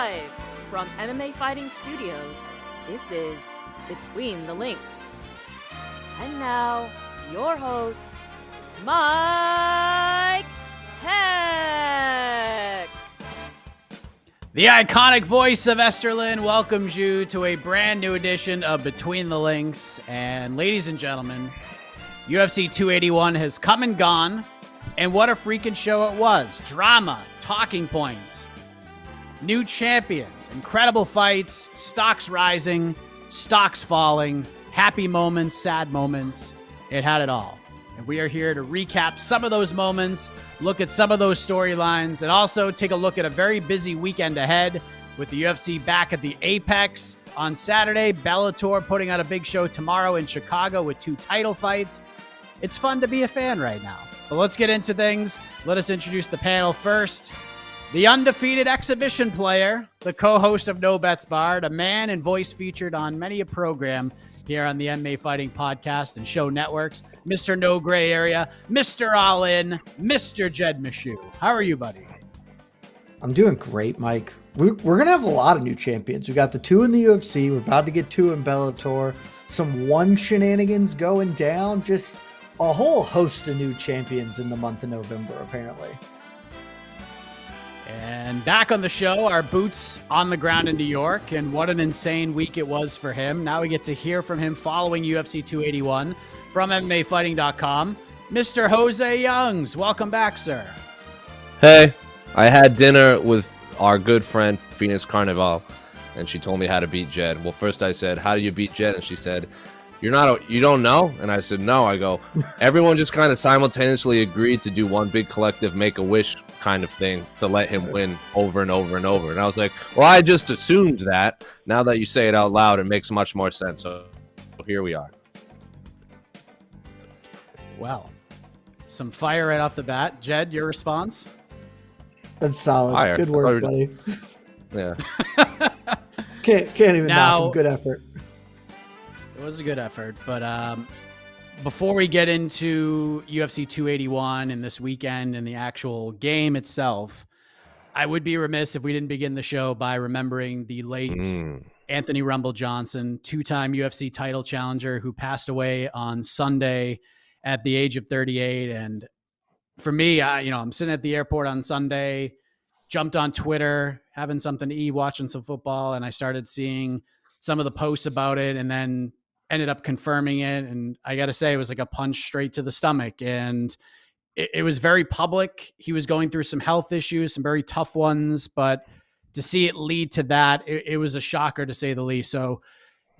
Live from MMA Fighting Studios, this is Between the Links. And now, your host, Mike Heck. The iconic voice of Esterlin welcomes you to a brand new edition of Between the Links. And ladies and gentlemen, UFC 281 has come and gone. And what a freaking show it was. Drama, talking points, new champions, incredible fights, stocks rising, stocks falling, happy moments, sad moments. It had it all. And we are here to recap some of those moments, look at some of those storylines, and also take a look at a very busy weekend ahead with the UFC back at the Apex on Saturday, Bellator putting out a big show tomorrow in Chicago with 2 title fights. It's fun to be a fan right now. But let's get into things. Let us introduce the panel first. The undefeated exhibition player, the co-host of No Bets Barred, a man and voice featured on many a program here on the MMA Fighting Podcast and show networks, Mr. No Gray Area, Mr. All In, Mr. Jed Meshew. How are you, buddy? I'm doing great, Mike. We're going to have a lot of new champions. We got the 2 in the UFC. We're about to get 2 in Bellator. Some one shenanigans going down. Just a whole host of new champions in the month of November, apparently. And back on the show, our boots on the ground in New York, and what an insane week it was for him. Now we get to hear from him following UFC 281 from MMAfighting.com. Mr. Jose Youngs, welcome back, sir. Hey, I had dinner with our good friend Phoenix Carnival, and she told me how to beat Jed. Well, first I said, how do you beat Jed? And she said, you don't know? And I said, no. I go, everyone just kind of simultaneously agreed to do one big collective make-a-wish kind of thing to let him win over and over and over. And I was like, well, I just assumed that. Now that you say it out loud, it makes much more sense. So here we are. Well, some fire right off the bat. Jed, your response? That's solid. Fire. Good work, buddy. Yeah. Can't even Now, knock him. Good effort. It was a good effort, but before we get into UFC 281 and this weekend and the actual game itself, I would be remiss if we didn't begin the show by remembering the late Anthony Rumble Johnson, 2-time UFC title challenger who passed away on Sunday at the age of 38. And for me, I'm sitting at the airport on Sunday, jumped on Twitter, having something to eat, watching some football, and I started seeing some of the posts about it, and then ended up confirming it. And I got to say, it was like a punch straight to the stomach. And it was very public. He was going through some health issues, some very tough ones, but to see it lead to that, it was a shocker to say the least. So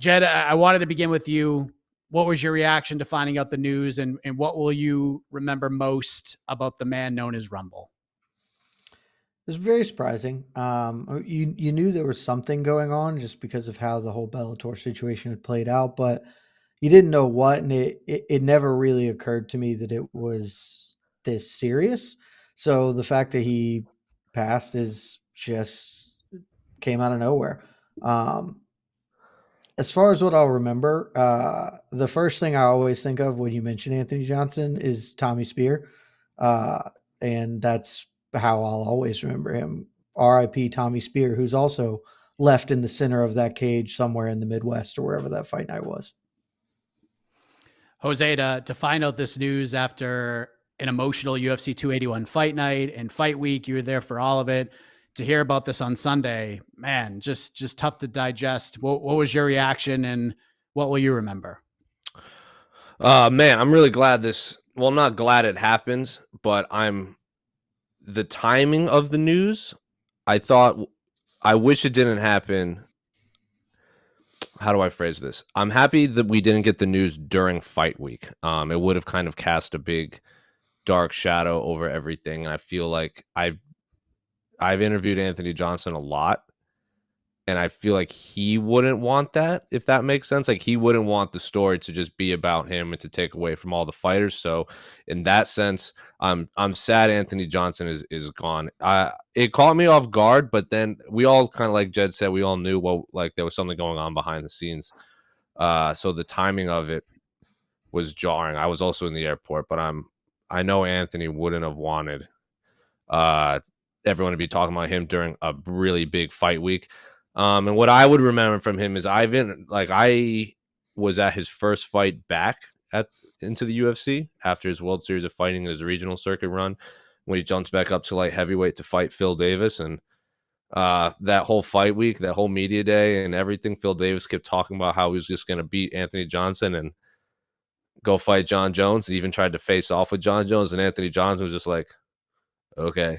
Jed, I wanted to begin with you. What was your reaction to finding out the news, and what will you remember most about the man known as Rumble? It was very surprising. You knew there was something going on just because of how the whole Bellator situation had played out, but you didn't know what, and it never really occurred to me that it was this serious. So the fact that he passed is just came out of nowhere. As far as what I'll remember, the first thing I always think of when you mention Anthony Johnson is Tommy Spear, and that's how I'll always remember him. R.I.P. Tommy Spear, who's also left in the center of that cage somewhere in the Midwest or wherever that fight night was. Jose, to find out this news after an emotional UFC 281 fight night and fight week, you were there for all of it. To hear about this on Sunday, man, just tough to digest. What was your reaction, and what will you remember? Man, I'm really glad I'm not glad it happened, but the timing of the news, I wish it didn't happen. How do I phrase this? I'm happy that we didn't get the news during fight week. It would have kind of cast a big dark shadow over everything. I feel like I've interviewed Anthony Johnson a lot, and I feel like he wouldn't want that, if that makes sense. Like, he wouldn't want the story to just be about him and to take away from all the fighters. So in that sense, I'm sad Anthony Johnson is gone. It caught me off guard, but then we all kind of, like Jed said, we all knew there was something going on behind the scenes. So the timing of it was jarring. I was also in the airport, but I know Anthony wouldn't have wanted everyone to be talking about him during a really big fight week. And what I would remember from him is I was at his first fight back into the UFC after his World Series of Fighting, his regional circuit run, when he jumps back up to light heavyweight to fight Phil Davis. And that whole fight week, that whole media day and everything, Phil Davis kept talking about how he was just going to beat Anthony Johnson and go fight John Jones. He even tried to face off with John Jones, and Anthony Johnson was just like, okay,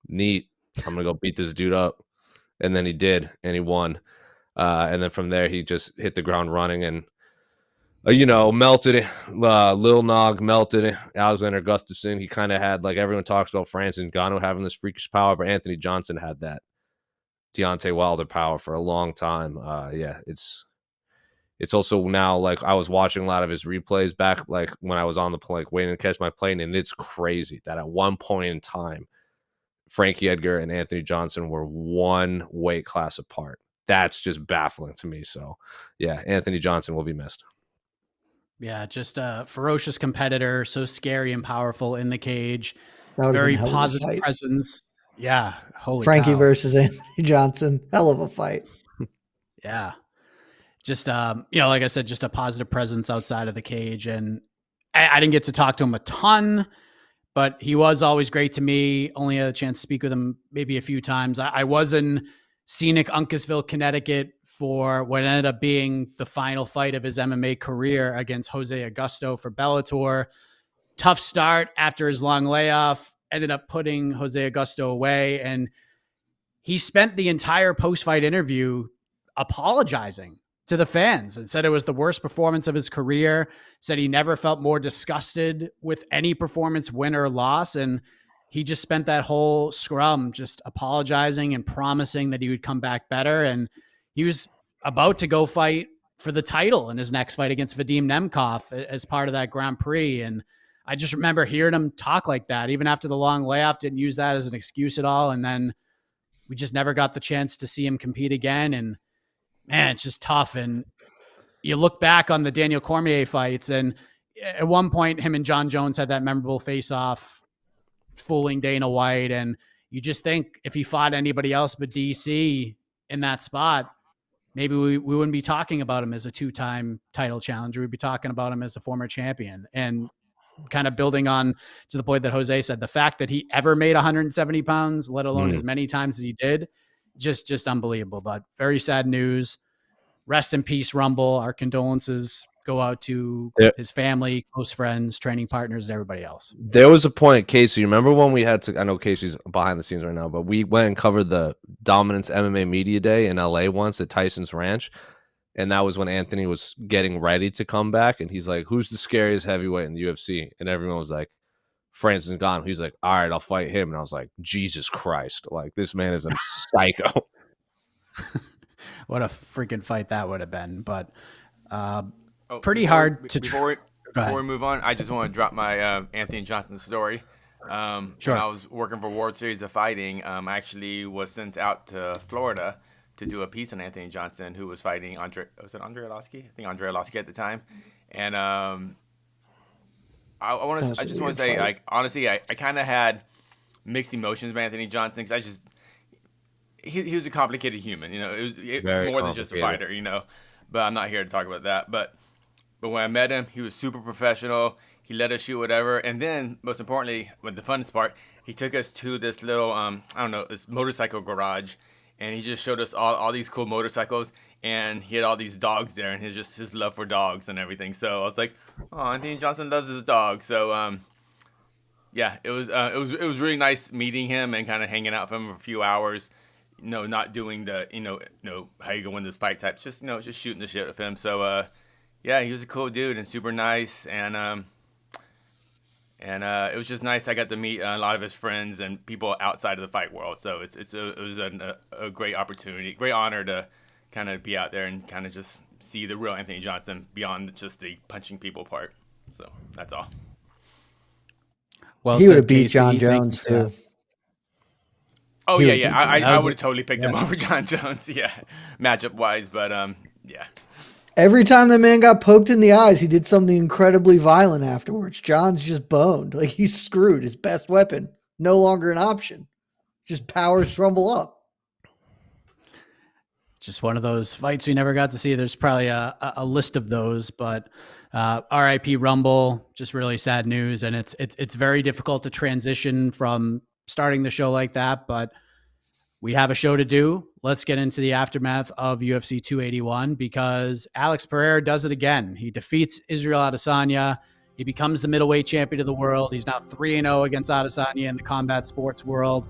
neat. I'm going to go beat this dude up. And then he did, and he won. And then from there, he just hit the ground running and, melted Lil Nog, melted Alexander Gustafsson. He kind of had, like everyone talks about Francis Ngannou having this freakish power, but Anthony Johnson had that Deontay Wilder power for a long time. It's also now, like, I was watching a lot of his replays back, like when I was on the plane, waiting to catch my plane, and it's crazy that at one point in time, Frankie Edgar and Anthony Johnson were one weight class apart. That's just baffling to me. So, yeah, Anthony Johnson will be missed. Yeah, just a ferocious competitor, so scary and powerful in the cage. That Very been a hell of a positive fight. presence. Yeah, holy Frankie cow. versus Anthony Johnson, hell of a fight. Yeah, just like I said, just a positive presence outside of the cage. And I didn't get to talk to him a ton, but he was always great to me. Only had a chance to speak with him maybe a few times. I was in scenic Uncasville, Connecticut for what ended up being the final fight of his MMA career against Jose Augusto for Bellator. Tough start after his long layoff, ended up putting Jose Augusto away. And he spent the entire post-fight interview apologizing to the fans and said it was the worst performance of his career, said he never felt more disgusted with any performance, win or loss. And he just spent that whole scrum just apologizing and promising that he would come back better. And he was about to go fight for the title in his next fight against Vadim Nemkov as part of that Grand Prix. And I just remember hearing him talk like that, even after the long layoff, didn't use that as an excuse at all. And then we just never got the chance to see him compete again. And man, it's just tough. And you look back on the Daniel Cormier fights, and at one point, him and John Jones had that memorable face-off, fooling Dana White. And you just think if he fought anybody else but DC in that spot, maybe we wouldn't be talking about him as a two-time title challenger. We'd be talking about him as a former champion. And kind of building on to the point that Jose said, the fact that he ever made 170 pounds, let alone as many times as he did, just unbelievable. But very sad news. Rest in peace, Rumble. Our condolences go out to his family, close friends, training partners, and everybody else. There was a point, Casey, remember when we had to, I know Casey's behind the scenes right now, but we went and covered the Dominance MMA Media Day in LA once at Tyson's Ranch. And that was when Anthony was getting ready to come back. And he's like, who's the scariest heavyweight in the UFC? And everyone was like, Francis Ngannou. He's like, all right, I'll fight him. And I was like, Jesus Christ. Like, this man is a psycho. What a freaking fight that would have been. But pretty hard to... Before we move on, I just want to drop my Anthony Johnson story. Sure. When I was working for World Series of Fighting, I actually was sent out to Florida to do a piece on Anthony Johnson, who was fighting Andre Arlovski? I think Andre Arlovski at the time. And I just want to say, like, honestly, I kind of had mixed emotions about Anthony Johnson, because he was a complicated human, it was more than just a fighter, but I'm not here to talk about that. But when I met him, he was super professional. He let us shoot whatever. And then, most importantly, with the funnest part, he took us to this little, this motorcycle garage. And he just showed us all these cool motorcycles, and he had all these dogs there, and his love for dogs and everything. So I was like, oh, Anthony Johnson loves his dog. So it was really nice meeting him and kind of hanging out with him for a few hours. Not doing the how you gonna win this fight types, just shooting the shit with him. So he was a cool dude and super nice, and it was just nice. I got to meet a lot of his friends and people outside of the fight world. So it was a great opportunity, great honor to kind of be out there and kind of just see the real Anthony Johnson beyond just the punching people part. So that's all. Well, he would have beat John Jones too. Oh yeah. I would have totally picked him over John Jones. Yeah, matchup wise, but yeah. Every time the man got poked in the eyes, he did something incredibly violent afterwards. John's just boned. Like, he's screwed. His best weapon, no longer an option. just powers Rumble up. Just one of those fights we never got to see. There's probably a list of those, but RIP Rumble, just really sad news. And it's very difficult to transition from starting the show like that, but we have a show to do. Let's get into the aftermath of UFC 281 because Alex Pereira does it again. He defeats Israel Adesanya. He becomes the middleweight champion of the world. He's now 3-0 against Adesanya in the combat sports world.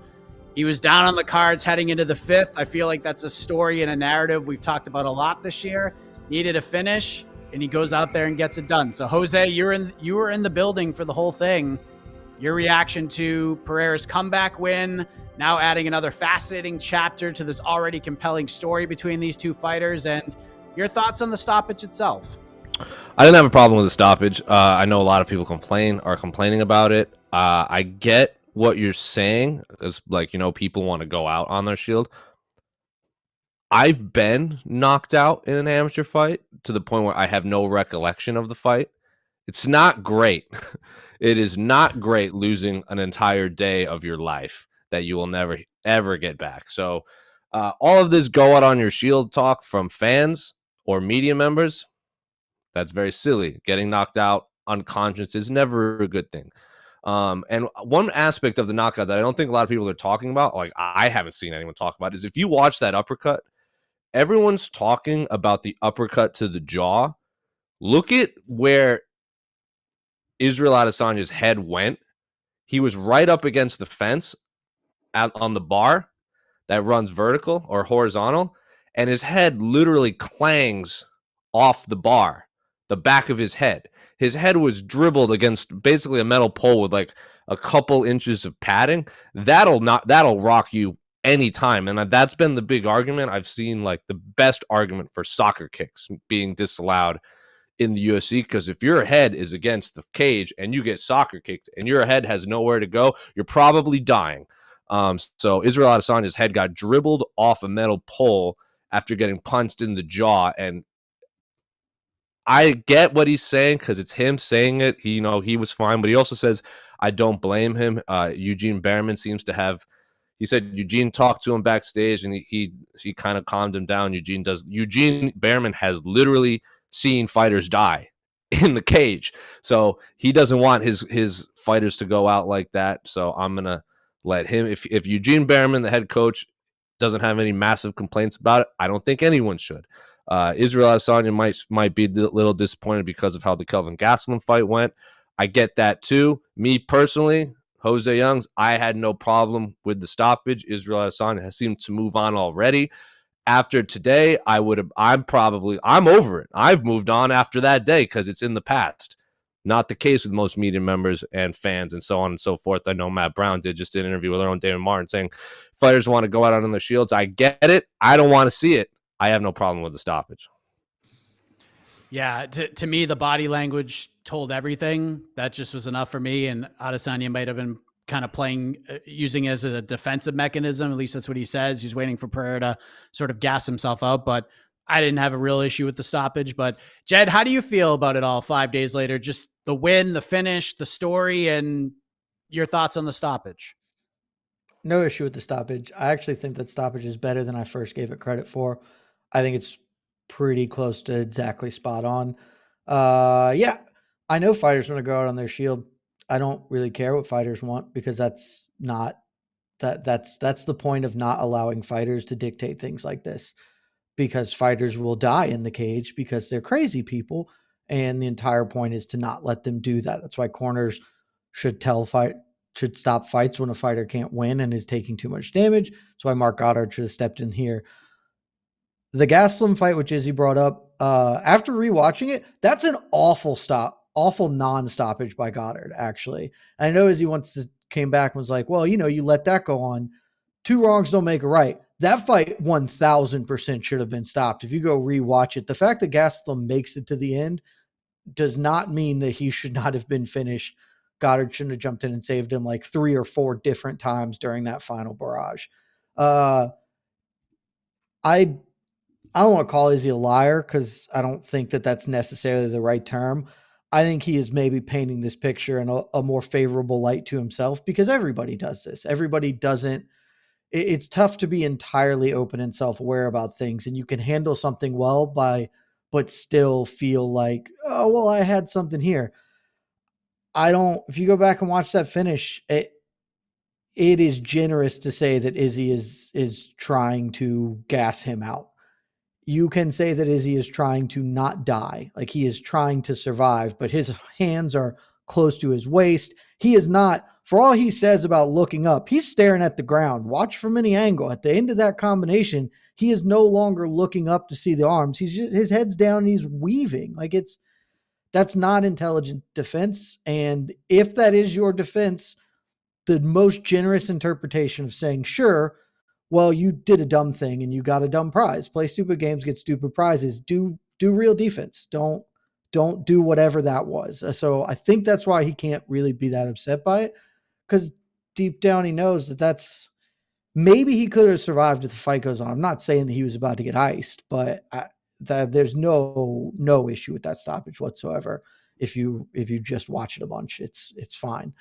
He was down on the cards heading into the 5th. I feel like that's a story and a narrative we've talked about a lot this year. Needed a finish, and he goes out there and gets it done. So, Jose, you were in the building for the whole thing. Your reaction to Pereira's comeback win, now adding another fascinating chapter to this already compelling story between these two fighters, and your thoughts on the stoppage itself. I didn't have a problem with the stoppage. I know a lot of people are complaining about it. I get what you're saying is like, people want to go out on their shield. I've been knocked out in an amateur fight to the point where I have no recollection of the fight. It's not great. It is not great losing an entire day of your life that you will never, ever get back. So all of this go out on your shield talk from fans or media members, that's very silly. Getting knocked out unconscious is never a good thing. And one aspect of the knockout that I don't think a lot of people are talking about, like I haven't seen anyone talk about, is if you watch that uppercut, everyone's talking about the uppercut to the jaw. Look at where Israel Adesanya's head went. He was right up against the fence on the bar that runs vertical or horizontal, and his head literally clangs off the bar, the back of his head. His head was dribbled against basically a metal pole with like a couple inches of padding. That'll rock you anytime. And that's been the big argument. I've seen like the best argument for soccer kicks being disallowed in the UFC, because if your head is against the cage and you get soccer kicked and your head has nowhere to go, you're probably dying. So Israel Adesanya's head got dribbled off a metal pole after getting punched in the jaw, and I get what he's saying because it's him saying it. He was fine, but he also says, I don't blame him. Eugene Behrman seems to have, he said Eugene talked to him backstage and he kind of calmed him down. Eugene Behrman has literally seen fighters die in the cage. So he doesn't want his fighters to go out like that. So I'm going to let him, if Eugene Behrman, the head coach, doesn't have any massive complaints about it, I don't think anyone should. Israel Adesanya might be a little disappointed because of how the Kelvin Gastelum fight went. I get that too. Me personally, Jose Youngs, I had no problem with the stoppage. Israel Adesanya has seemed to move on already. After today, I'm over it. I've moved on after that day because it's in the past. Not the case with most media members and fans and so on and so forth. I know Matt Brown did just an interview with our own David Martin saying fighters want to go out on their shields. I get it. I don't want to see it. I have no problem with the stoppage. Yeah, to me, the body language told everything. That just was enough for me. And Adesanya might have been kind of using it as a defensive mechanism. At least that's what he says. He's waiting for Pereira to sort of gas himself out. But I didn't have a real issue with the stoppage. But Jed, how do you feel about it all 5 days later? Just the win, the finish, the story, and your thoughts on the stoppage? No issue with the stoppage. I actually think that stoppage is better than I first gave it credit for. I think it's pretty close to exactly spot on. Yeah, I know fighters want to go out on their shield. I don't really care what fighters want because that's the point of not allowing fighters to dictate things like this, because fighters will die in the cage because they're crazy people. And the entire point is to not let them do that. That's why corners should stop fights when a fighter can't win and is taking too much damage. That's why Mark Goddard should have stepped in here. The Gastelum fight, which Izzy brought up, after rewatching it, that's an awful non-stoppage by Goddard, actually. And I know Izzy came back and was like, well, you let that go on. Two wrongs don't make a right. That fight 1000% should have been stopped. If you go rewatch it, the fact that Gastelum makes it to the end does not mean that he should not have been finished. Goddard shouldn't have jumped in and saved him like 3 or 4 different times during that final barrage. I don't want to call Izzy a liar because I don't think that that's necessarily the right term. I think he is maybe painting this picture in a more favorable light to himself because everybody does this. Everybody doesn't it's tough to be entirely open and self-aware about things, and you can handle something well but still feel like, oh, well, I had something here. If you go back and watch that finish, it is generous to say that Izzy is trying to gas him out. You can say that Izzy is trying to not die. Like, he is trying to survive, but his hands are close to his waist. He is not, for all he says about looking up, he's staring at the ground. Watch from any angle. At the end of that combination, he is no longer looking up to see the arms. His head's down and he's weaving. Like, that's not intelligent defense. And if that is your defense, the most generous interpretation of saying, sure, well, you did a dumb thing and you got a dumb prize. Play stupid games, get stupid prizes. Do real defense. Don't do whatever that was. So I think that's why he can't really be that upset by it, because deep down he knows that's maybe he could have survived if the fight goes on. I'm not saying that he was about to get iced, but there's no issue with that stoppage whatsoever. If you just watch it a bunch, it's fine.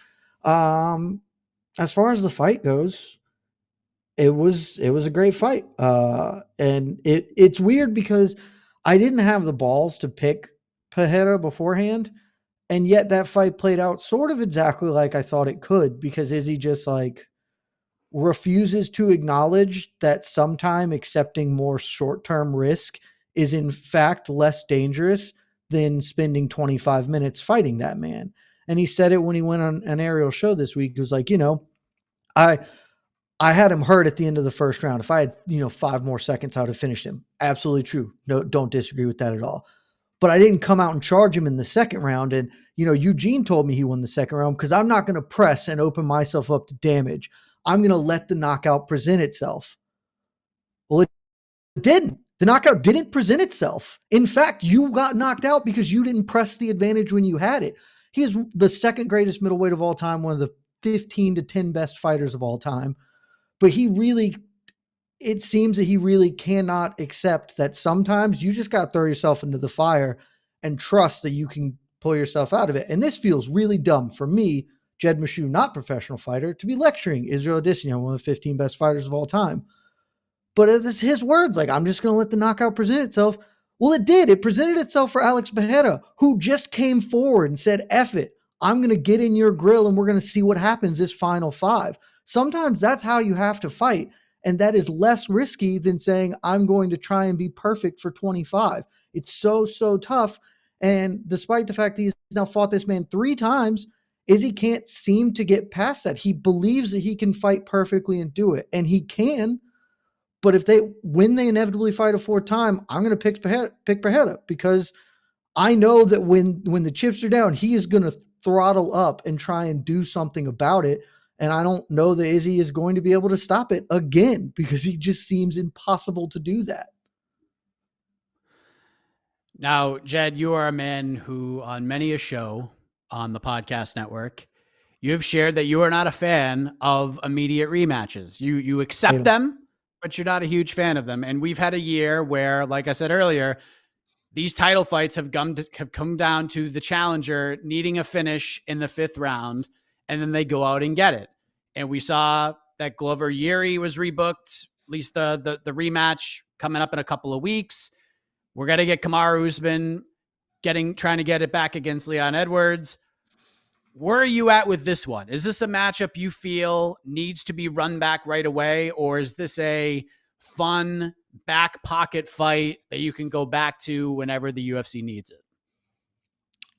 As far as the fight goes, it was a great fight. And it's weird because I didn't have the balls to pick Pereira beforehand, and yet that fight played out sort of exactly like I thought it could, because Izzy just like refuses to acknowledge that sometime accepting more short-term risk is in fact less dangerous than spending 25 minutes fighting that man. And he said it when he went on an Ariel show this week. He was like, I had him hurt at the end of the first round. If I had, 5 more seconds, I would have finished him. Absolutely true. No, don't disagree with that at all. But I didn't come out and charge him in the second round. And, Eugene told me he won the second round because I'm not going to press and open myself up to damage. I'm going to let the knockout present itself. Well, it didn't. The knockout didn't present itself. In fact, you got knocked out because you didn't press the advantage when you had it. He is the second greatest middleweight of all time, one of the 15 to 10 best fighters of all time. But it seems that he really cannot accept that sometimes you just got to throw yourself into the fire and trust that you can pull yourself out of it. And this feels really dumb for me, Jed Meshew, not professional fighter, to be lecturing Israel Adesanya, one of the 15 best fighters of all time. But it's his words, like, I'm just going to let the knockout present itself. Well, it did. It presented itself for Alex Pereira, who just came forward and said, F it. I'm going to get in your grill and we're going to see what happens this final 5. Sometimes that's how you have to fight. And that is less risky than saying, I'm going to try and be perfect for 25. It's so tough. And despite the fact that he's now fought this man 3 times, Izzy can't seem to get past that. He believes that he can fight perfectly and do it. And he can. But when they inevitably fight a 4th time, I'm going to pick Pereira, because I know that when the chips are down, he is going to throttle up and try and do something about it. And I don't know that Izzy is going to be able to stop it again, because he just seems impossible to do that. Now, Jed, you are a man who on many a show on the podcast network, you have shared that you are not a fan of immediate rematches. You accept them, but you're not a huge fan of them. And we've had a year where, like I said earlier, these title fights have come down to the challenger needing a finish in the 5th round, and then they go out and get it. And we saw that Glover Yuri was rebooked, at least the rematch coming up in a couple of weeks. We're going to get Kamaru Usman trying to get it back against Leon Edwards. Where are you at with this one? Is this a matchup you feel needs to be run back right away, or is this a fun back pocket fight that you can go back to whenever the UFC needs it?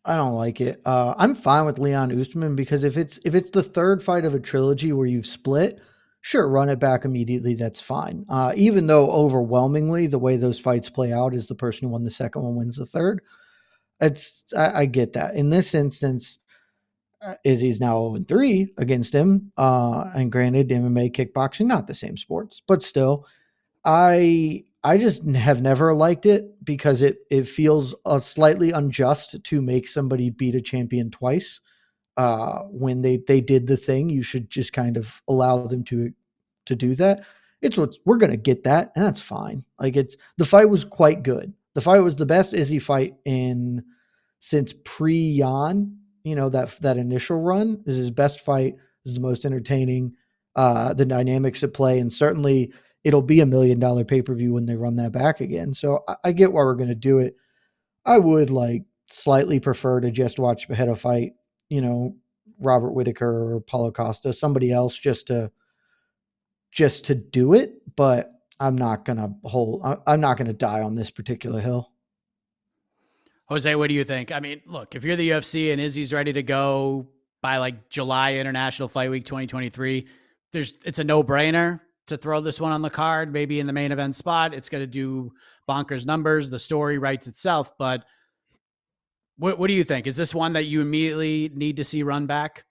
I don't like it. I'm fine with Leon Usman, because if it's the 3rd fight of a trilogy where you've split, sure, run it back immediately. That's fine. Even though overwhelmingly the way those fights play out is the person who won the second one wins the third. I get that. In this instance, Izzy's now 0-3 against him. And granted, MMA, kickboxing, not the same sports, but still, I just have never liked it, because it feels slightly unjust to make somebody beat a champion twice. When they did the thing, you should just kind of allow them to do that. We're going to get that, and that's fine. Like, the fight was quite good. The fight was the best Izzy fight since pre-Jan, that initial run is his best fight. Is the most entertaining. the dynamics at play, and certainly it'll be $1 million pay-per-view when they run that back again. So I get why we're going to do it. I would like slightly prefer to just watch Behead fight, Robert Whittaker or Paulo Costa, somebody else just to do it. But I'm not going to die on this particular hill. Jose, what do you think? I mean, look, if you're the UFC and Izzy's ready to go by like July International Fight Week 2023, it's a no-brainer to throw this one on the card, maybe in the main event spot. It's going to do bonkers numbers. The story writes itself. But what do you think? Is this one that you immediately need to see run back?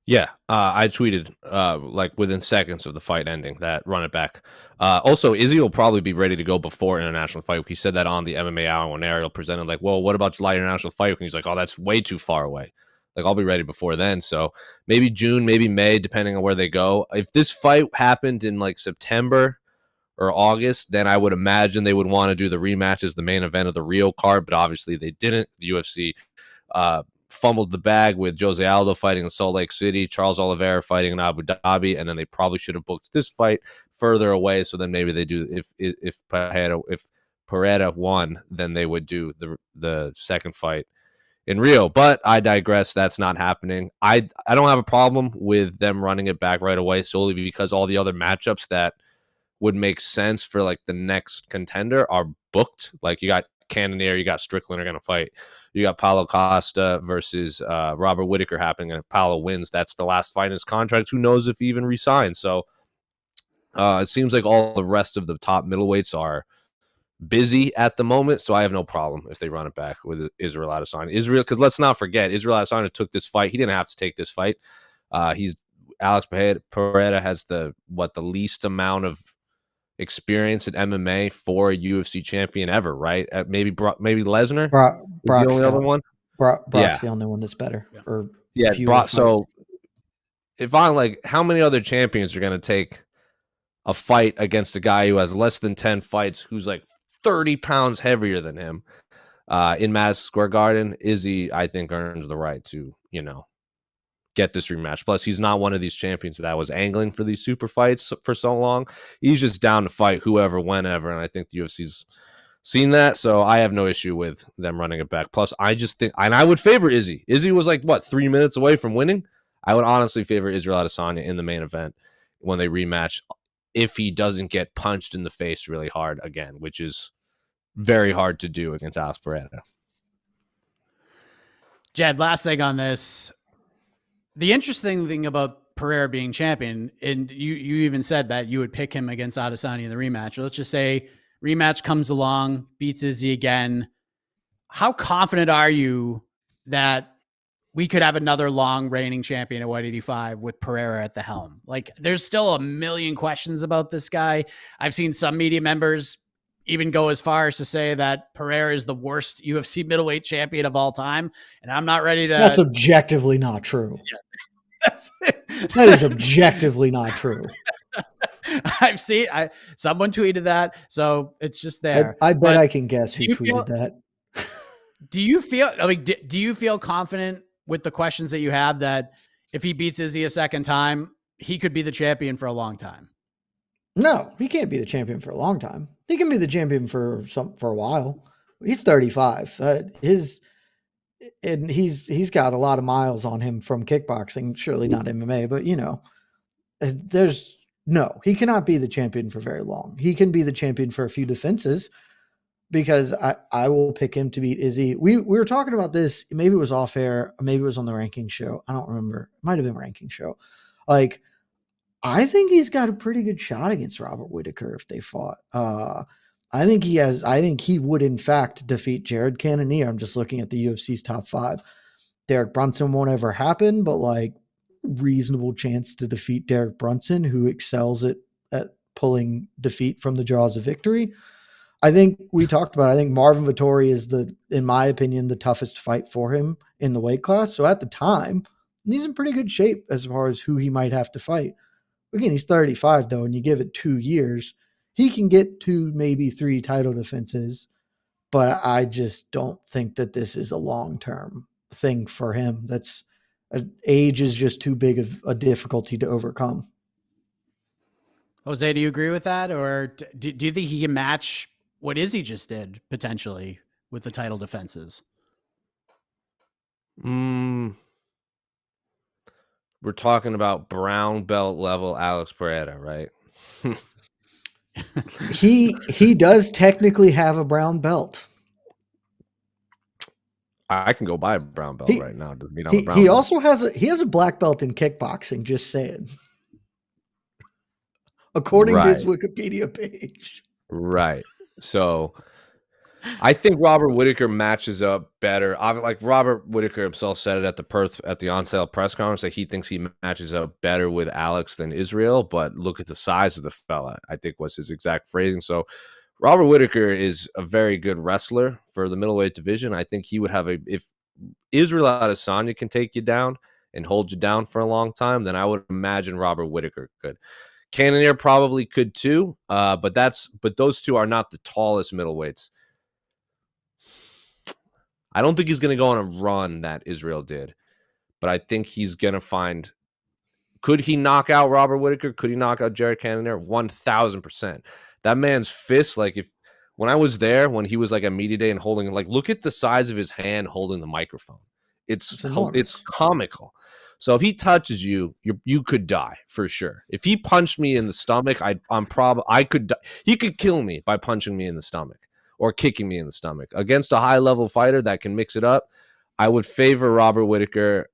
Yeah, I tweeted like within seconds of the fight ending that run it back. Also, Izzy will probably be ready to go before International Fight Week. He said that on the MMA Hour when Ariel presented, like, well, what about July International Fight Week? And he's like, oh, that's way too far away. Like, I'll be ready before then. So maybe June, maybe May, depending on where they go. If this fight happened in like September or August, then I would imagine they would want to do the rematch as the main event of the Rio card, but obviously they didn't. The UFC fumbled the bag with Jose Aldo fighting in Salt Lake City, Charles Oliveira fighting in Abu Dhabi, and then they probably should have booked this fight further away. So then maybe they do if Pereira won, then they would do the second fight in Rio. But I digress. That's not happening. I don't have a problem with them running it back right away solely because all the other matchups that would make sense for like the next contender are booked. Like you got Cannonier, you got Strickland are going to fight. You got Paulo Costa versus Robert Whittaker happening, and if Paulo wins, that's the last fight in his contract. Who knows if he even resigns? So it seems like all the rest of the top middleweights are busy at the moment, so I have no problem if they run it back with Israel Adesanya. Because let's not forget, Israel Adesanya took this fight. He didn't have to take this fight. Alex Pereira has the least amount of experience at MMA for a UFC champion ever, right? Maybe Lesnar. Brock's the only other one. Brock's the only one that's better. Brock. So if I'm like, how many other champions are going to take a fight against a guy who has less than 10 fights, who's like 30 pounds heavier than him in Madison Square Garden? Izzy, I think, earns the right to, get this rematch. Plus, he's not one of these champions that was angling for these super fights for so long. He's just down to fight whoever, whenever, and I think the UFC's seen that, so I have no issue with them running it back. Plus, I just think, and I would favor Izzy. Izzy was like, 3 minutes away from winning? I would honestly favor Israel Adesanya in the main event when they rematch if he doesn't get punched in the face really hard again, which is very hard to do against Alex Pereira. Jed, last thing on this. The interesting thing about Pereira being champion, and you even said that you would pick him against Adesanya in the rematch. Or let's just say rematch comes along, beats Izzy again. How confident are you that we could have another long reigning champion at 185 with Pereira at the helm? Like, there's still a million questions about this guy. I've seen some media members even go as far as to say that Pereira is the worst UFC middleweight champion of all time. And I'm not ready to... That's objectively not true. Yeah. That is objectively not true. I've seen someone tweeted that, so it's just there. I bet I can guess who tweeted that. Do you feel? I mean, do you feel confident with the questions that you have that if he beats Izzy a second time, he could be the champion for a long time? No, he can't be the champion for a long time. He can be the champion for a while. He's 35. He's got a lot of miles on him from kickboxing. Surely not MMA, but he cannot be the champion for very long. He can be the champion for a few defenses because I will pick him to beat Izzy. We were talking about this. Maybe it was off air. Maybe it was on the ranking show. I don't remember. It might've been ranking show. Like, I think he's got a pretty good shot against Robert Whittaker if they fought. I think he would, in fact, defeat Jared Cannonier. I'm just looking at the UFC's top 5. Derek Brunson won't ever happen, but like reasonable chance to defeat Derek Brunson, who excels at pulling defeat from the jaws of victory. I think we talked about, I think Marvin Vettori is in my opinion, the toughest fight for him in the weight class. So at the time, he's in pretty good shape as far as who he might have to fight. Again, he's 35 though, and you give it 2 years, he can get to maybe 3 title defenses, but I just don't think that this is a long-term thing for him. That's age is just too big of a difficulty to overcome. Jose, do you agree with that? Or do you think he can match what Izzy just did potentially with the title defenses? We're talking about brown belt level Alex Pereira, right? He does technically have a brown belt. I can go buy a brown belt right now. Doesn't mean I'm a brown he belt. also has a black belt in kickboxing, just saying. According to his Wikipedia page. Right. So I think Robert Whittaker matches up better. Like Robert Whittaker himself said it at the on-sale press conference that he thinks he matches up better with Alex than Israel, but look at the size of the fella, I think was his exact phrasing. So Robert Whittaker is a very good wrestler for the middleweight division. I think he would have if Israel Adesanya can take you down and hold you down for a long time, then I would imagine Robert Whittaker could. Cannonier probably could too, but those two are not the tallest middleweights. I don't think he's going to go on a run that Israel did, but I think he's going to find. Could he knock out Robert Whittaker? Could he knock out Jared Cannonier? 1,000%. That man's fist, like when I was there, when he was like at media day and holding, like, look at the size of his hand holding the microphone. It's comical. So if he touches you, you could die for sure. If he punched me in the stomach, he could kill me by punching me in the stomach or kicking me in the stomach. Against a high-level fighter that can mix it up, I would favor Robert Whittaker.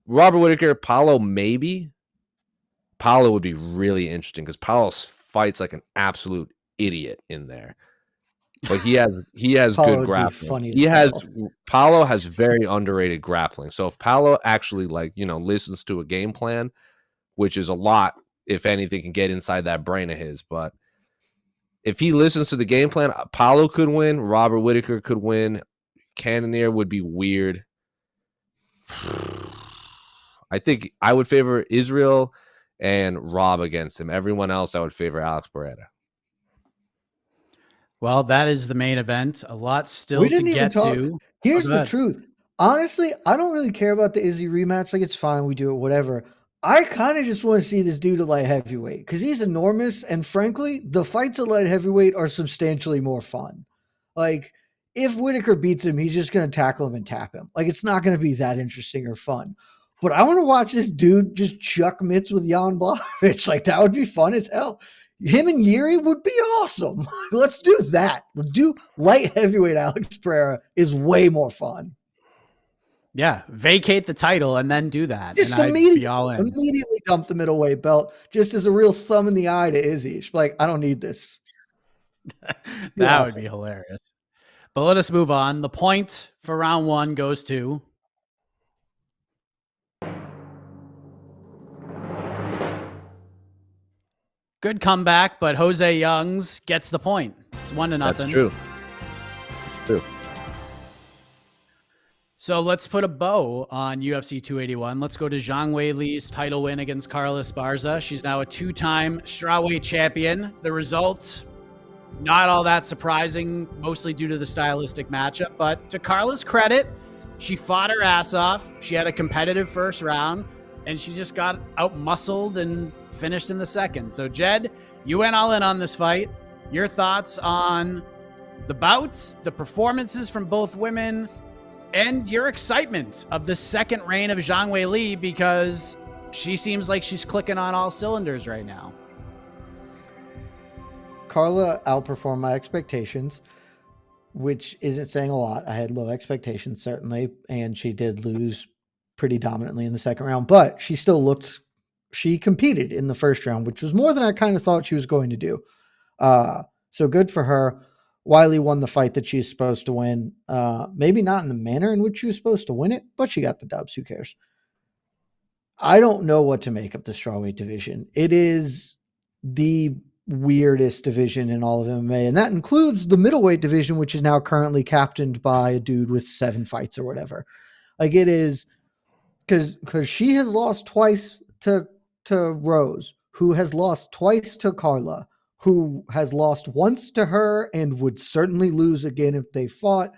Robert Whittaker, Paulo maybe. Paulo would be really interesting because Paulo fights like an absolute idiot in there. But he has good grappling. Paulo has very underrated grappling. So if Paulo actually listens to a game plan, which is a lot, if anything, can get inside that brain of his. But if he listens to the game plan, Paulo could win. Robert Whittaker could win. Cannonier would be weird. I think I would favor Israel and Rob against him. Everyone else, I would favor Alex Pereira. Well, that is the main event. A lot still to get to. Here's the truth. Honestly, I don't really care about the Izzy rematch. Like, it's fine. We do it, whatever. I kind of just want to see this dude at light heavyweight because he's enormous. And frankly, the fights at light heavyweight are substantially more fun. Like, if Whittaker beats him, he's just going to tackle him and tap him. Like, it's not going to be that interesting or fun. But I want to watch this dude just chuck mitts with Jan Blachowicz. Like, that would be fun as hell. Him and Yuri would be awesome. Let's do that. Let's do light heavyweight Alex Pereira is way more fun. Yeah, vacate the title and then do that. Just and immediately, I'd be all in. Immediately dump the middleweight belt just as a real thumb in the eye to Izzy. She's like, I don't need this. That would be hilarious. But let us move on. The point for round one goes to... Good comeback, but Jose Youngs gets the point. It's 1-0. That's true. It's true. So let's put a bow on UFC 281. Let's go to Zhang Weili's title win against Carla Esparza. She's now a two-time strawweight champion. The result, not all that surprising, mostly due to the stylistic matchup. But to Carla's credit, she fought her ass off. She had a competitive first round, and she just got out-muscled and finished in the second. So Jed, you went all in on this fight. Your thoughts on the bouts, the performances from both women, and your excitement of the second reign of Zhang Weili, because she seems like she's clicking on all cylinders right now. Carla outperformed my expectations, which isn't saying a lot. I had low expectations, certainly, and she did lose pretty dominantly in the second round, but she competed in the first round, which was more than I kind of thought she was going to do. So good for her. Weili won the fight that she's supposed to win. Maybe not in the manner in which she was supposed to win it, but she got the dubs. Who cares? I don't know what to make of the strawweight division. It is the weirdest division in all of MMA, and that includes the middleweight division, which is now currently captained by a dude with 7 fights or whatever. Like, it is because she has lost twice to Rose, who has lost twice to Carla, who has lost once to her and would certainly lose again if they fought.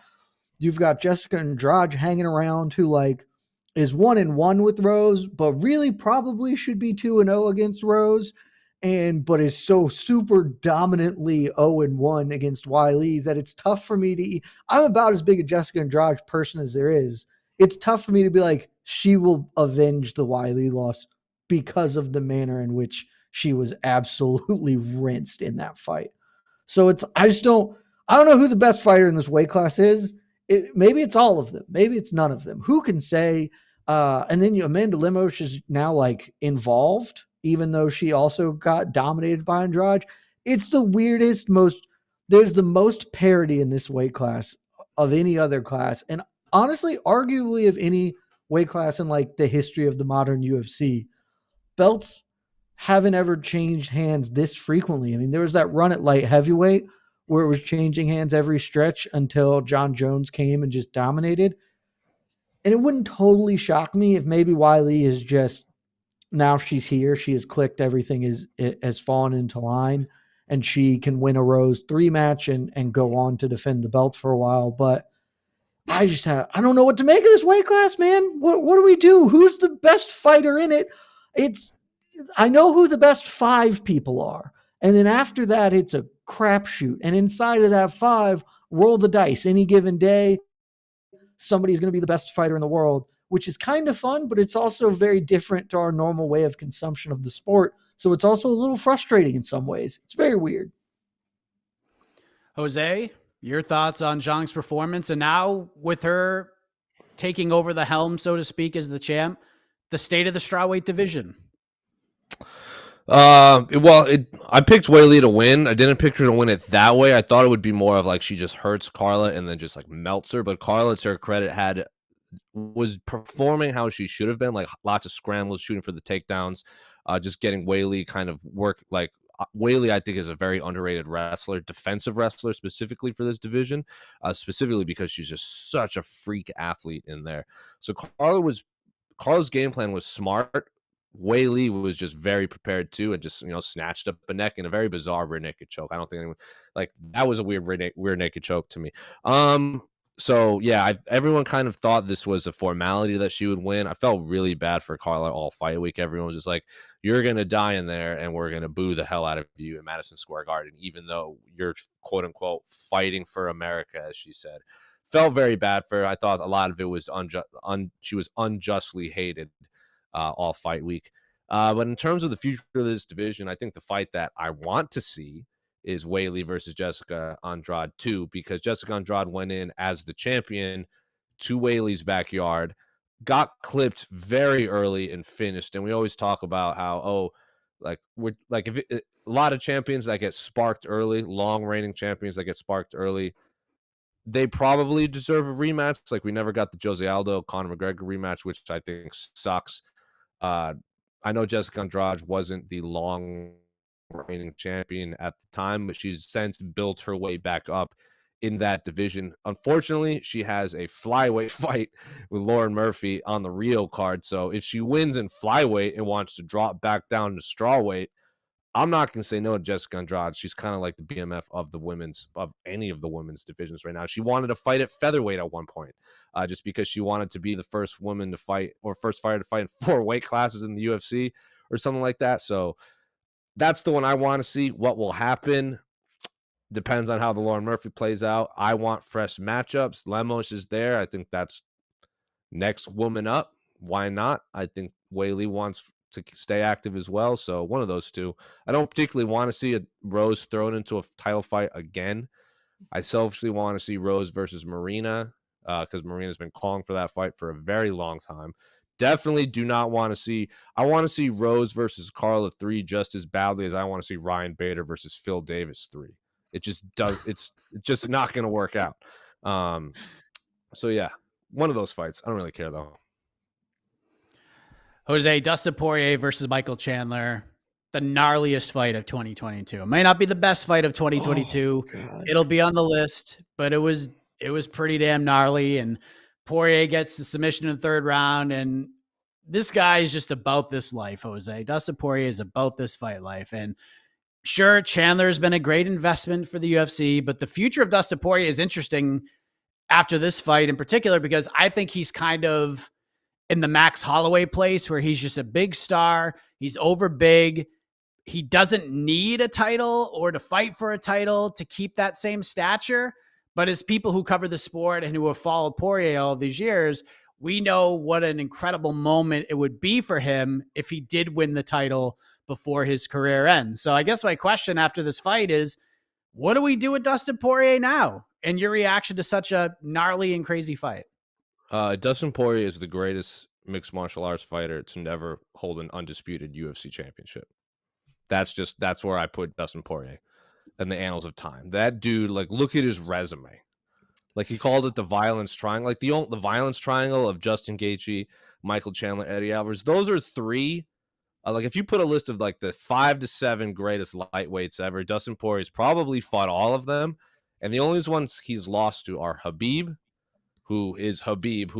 You've got Jessica Andrade hanging around, who, like, is 1-1 with Rose, but really probably should be 2-0 against Rose, but is so super dominantly 0-1 against Weili that it's tough for me to. I'm about as big a Jessica Andrade person as there is. It's tough for me to be like, she will avenge the Weili loss because of the manner in which she was absolutely rinsed in that fight. So I don't know who the best fighter in this weight class is. Maybe it's all of them. Maybe it's none of them. Who can say? And then Amanda Lemos is now like involved, even though she also got dominated by Andrade. It's the weirdest, there's the most parity in this weight class of any other class. And honestly, arguably of any weight class in like the history of the modern UFC. Belts haven't ever changed hands this frequently. I mean, there was that run at light heavyweight where it was changing hands every stretch until John Jones came and just dominated. And it wouldn't totally shock me if maybe Weili is just, now she's here, she has clicked, everything has fallen into line, and she can win a Rose 3 match and go on to defend the belt for a while. But I don't know what to make of this weight class, man. What do we do? Who's the best fighter in it? I know who the best 5 people are. And then after that, it's a crapshoot. And inside of that 5, roll the dice. Any given day, somebody's going to be the best fighter in the world, which is kind of fun, but it's also very different to our normal way of consumption of the sport. So it's also a little frustrating in some ways. It's very weird. Jose, your thoughts on Zhang's performance? And now with her taking over the helm, so to speak, as the champ, the state of the strawweight division. I picked Weili to win. I didn't pick her to win it that way. I thought it would be more of like she just hurts Carla and then just like melts her. But Carla, to her credit, was performing how she should have been, like lots of scrambles, shooting for the takedowns, just getting Weili kind of work. Like Weili, I think, is a very underrated wrestler, defensive wrestler specifically for this division, specifically because she's just such a freak athlete in there. So Carla's game plan was smart. Weili was just very prepared too, and just snatched up a neck in a very bizarre rear naked choke. I don't think anyone that was a weird rear naked choke to me. So yeah, everyone kind of thought this was a formality that she would win. I felt really bad for Carla all fight week. Everyone was just like, "You're gonna die in there, and we're gonna boo the hell out of you in Madison Square Garden," even though you're quote unquote fighting for America, as she said. Felt very bad for her. I thought a lot of it was she was unjustly hated all fight week. But in terms of the future of this division, I think the fight that I want to see is Weili versus Jessica Andrade 2, because Jessica Andrade went in as the champion to Weili's backyard, got clipped very early and finished. And we always talk about how, a lot of champions that get sparked early, long reigning champions that get sparked early, they probably deserve a rematch. Like we never got the Jose Aldo Conor McGregor rematch, which I think sucks. I know Jessica Andrade wasn't the long reigning champion at the time, but she's since built her way back up in that division. Unfortunately, she has a flyweight fight with Lauren Murphy on the Rio card. So if she wins in flyweight and wants to drop back down to strawweight, I'm not going to say no to Jessica Andrade. She's kind of like the BMF of any of the women's divisions right now. She wanted to fight at featherweight at one point, just because she wanted to be the first woman to fight, or first fighter to fight in 4 weight classes in the UFC or something like that. So that's the one I want to see. What will happen depends on how the Lauren Murphy plays out. I want fresh matchups. Lemos is there. I think that's next woman up. Why not? I think Weili wants to stay active as well. So one of those two. I don't particularly want to see a Rose thrown into a title fight again. I selfishly want to see Rose versus Marina, because Marina's been calling for that fight for a very long time. Definitely do not want to see. I want to see Rose versus Carla 3 just as badly as I want to see Ryan Bader versus Phil Davis 3. It just does. It's just not going to work out. So yeah, one of those fights. I don't really care though. Jose, Dustin Poirier versus Michael Chandler, the gnarliest fight of 2022. It might not be the best fight of 2022. It'll be on the list, but it was pretty damn gnarly. And Poirier gets the submission in the 3rd round. And this guy is just about this life, Jose. Dustin Poirier is about this fight life. And sure, Chandler has been a great investment for the UFC, but the future of Dustin Poirier is interesting after this fight in particular, because I think he's kind of in the Max Holloway place where he's just a big star. He's over big. He doesn't need a title or to fight for a title to keep that same stature. But as people who cover the sport and who have followed Poirier all of these years, we know what an incredible moment it would be for him if he did win the title before his career ends. So I guess my question after this fight is, what do we do with Dustin Poirier now? And your reaction to such a gnarly and crazy fight? Dustin Poirier is the greatest mixed martial arts fighter to never hold an undisputed UFC championship. That's where I put Dustin Poirier in the annals of time. That dude, like, look at his resume. Like, he called it the violence triangle, like the violence triangle of Justin Gaethje, Michael Chandler, Eddie Alvarez. Those are three. Like, if you put a list of like the 5 to 7 greatest lightweights ever, Dustin Poirier's probably fought all of them, and the only ones he's lost to are Khabib, who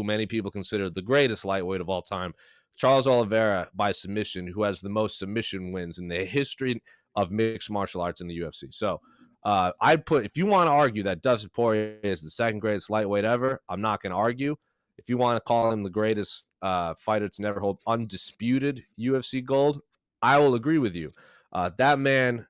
many people consider the greatest lightweight of all time, Charles Oliveira by submission, who has the most submission wins in the history of mixed martial arts in the UFC. So I'd put, if you want to argue that Dustin Poirier is the second greatest lightweight ever, I'm not going to argue. If you want to call him the greatest fighter to never hold undisputed UFC gold, I will agree with you. That man,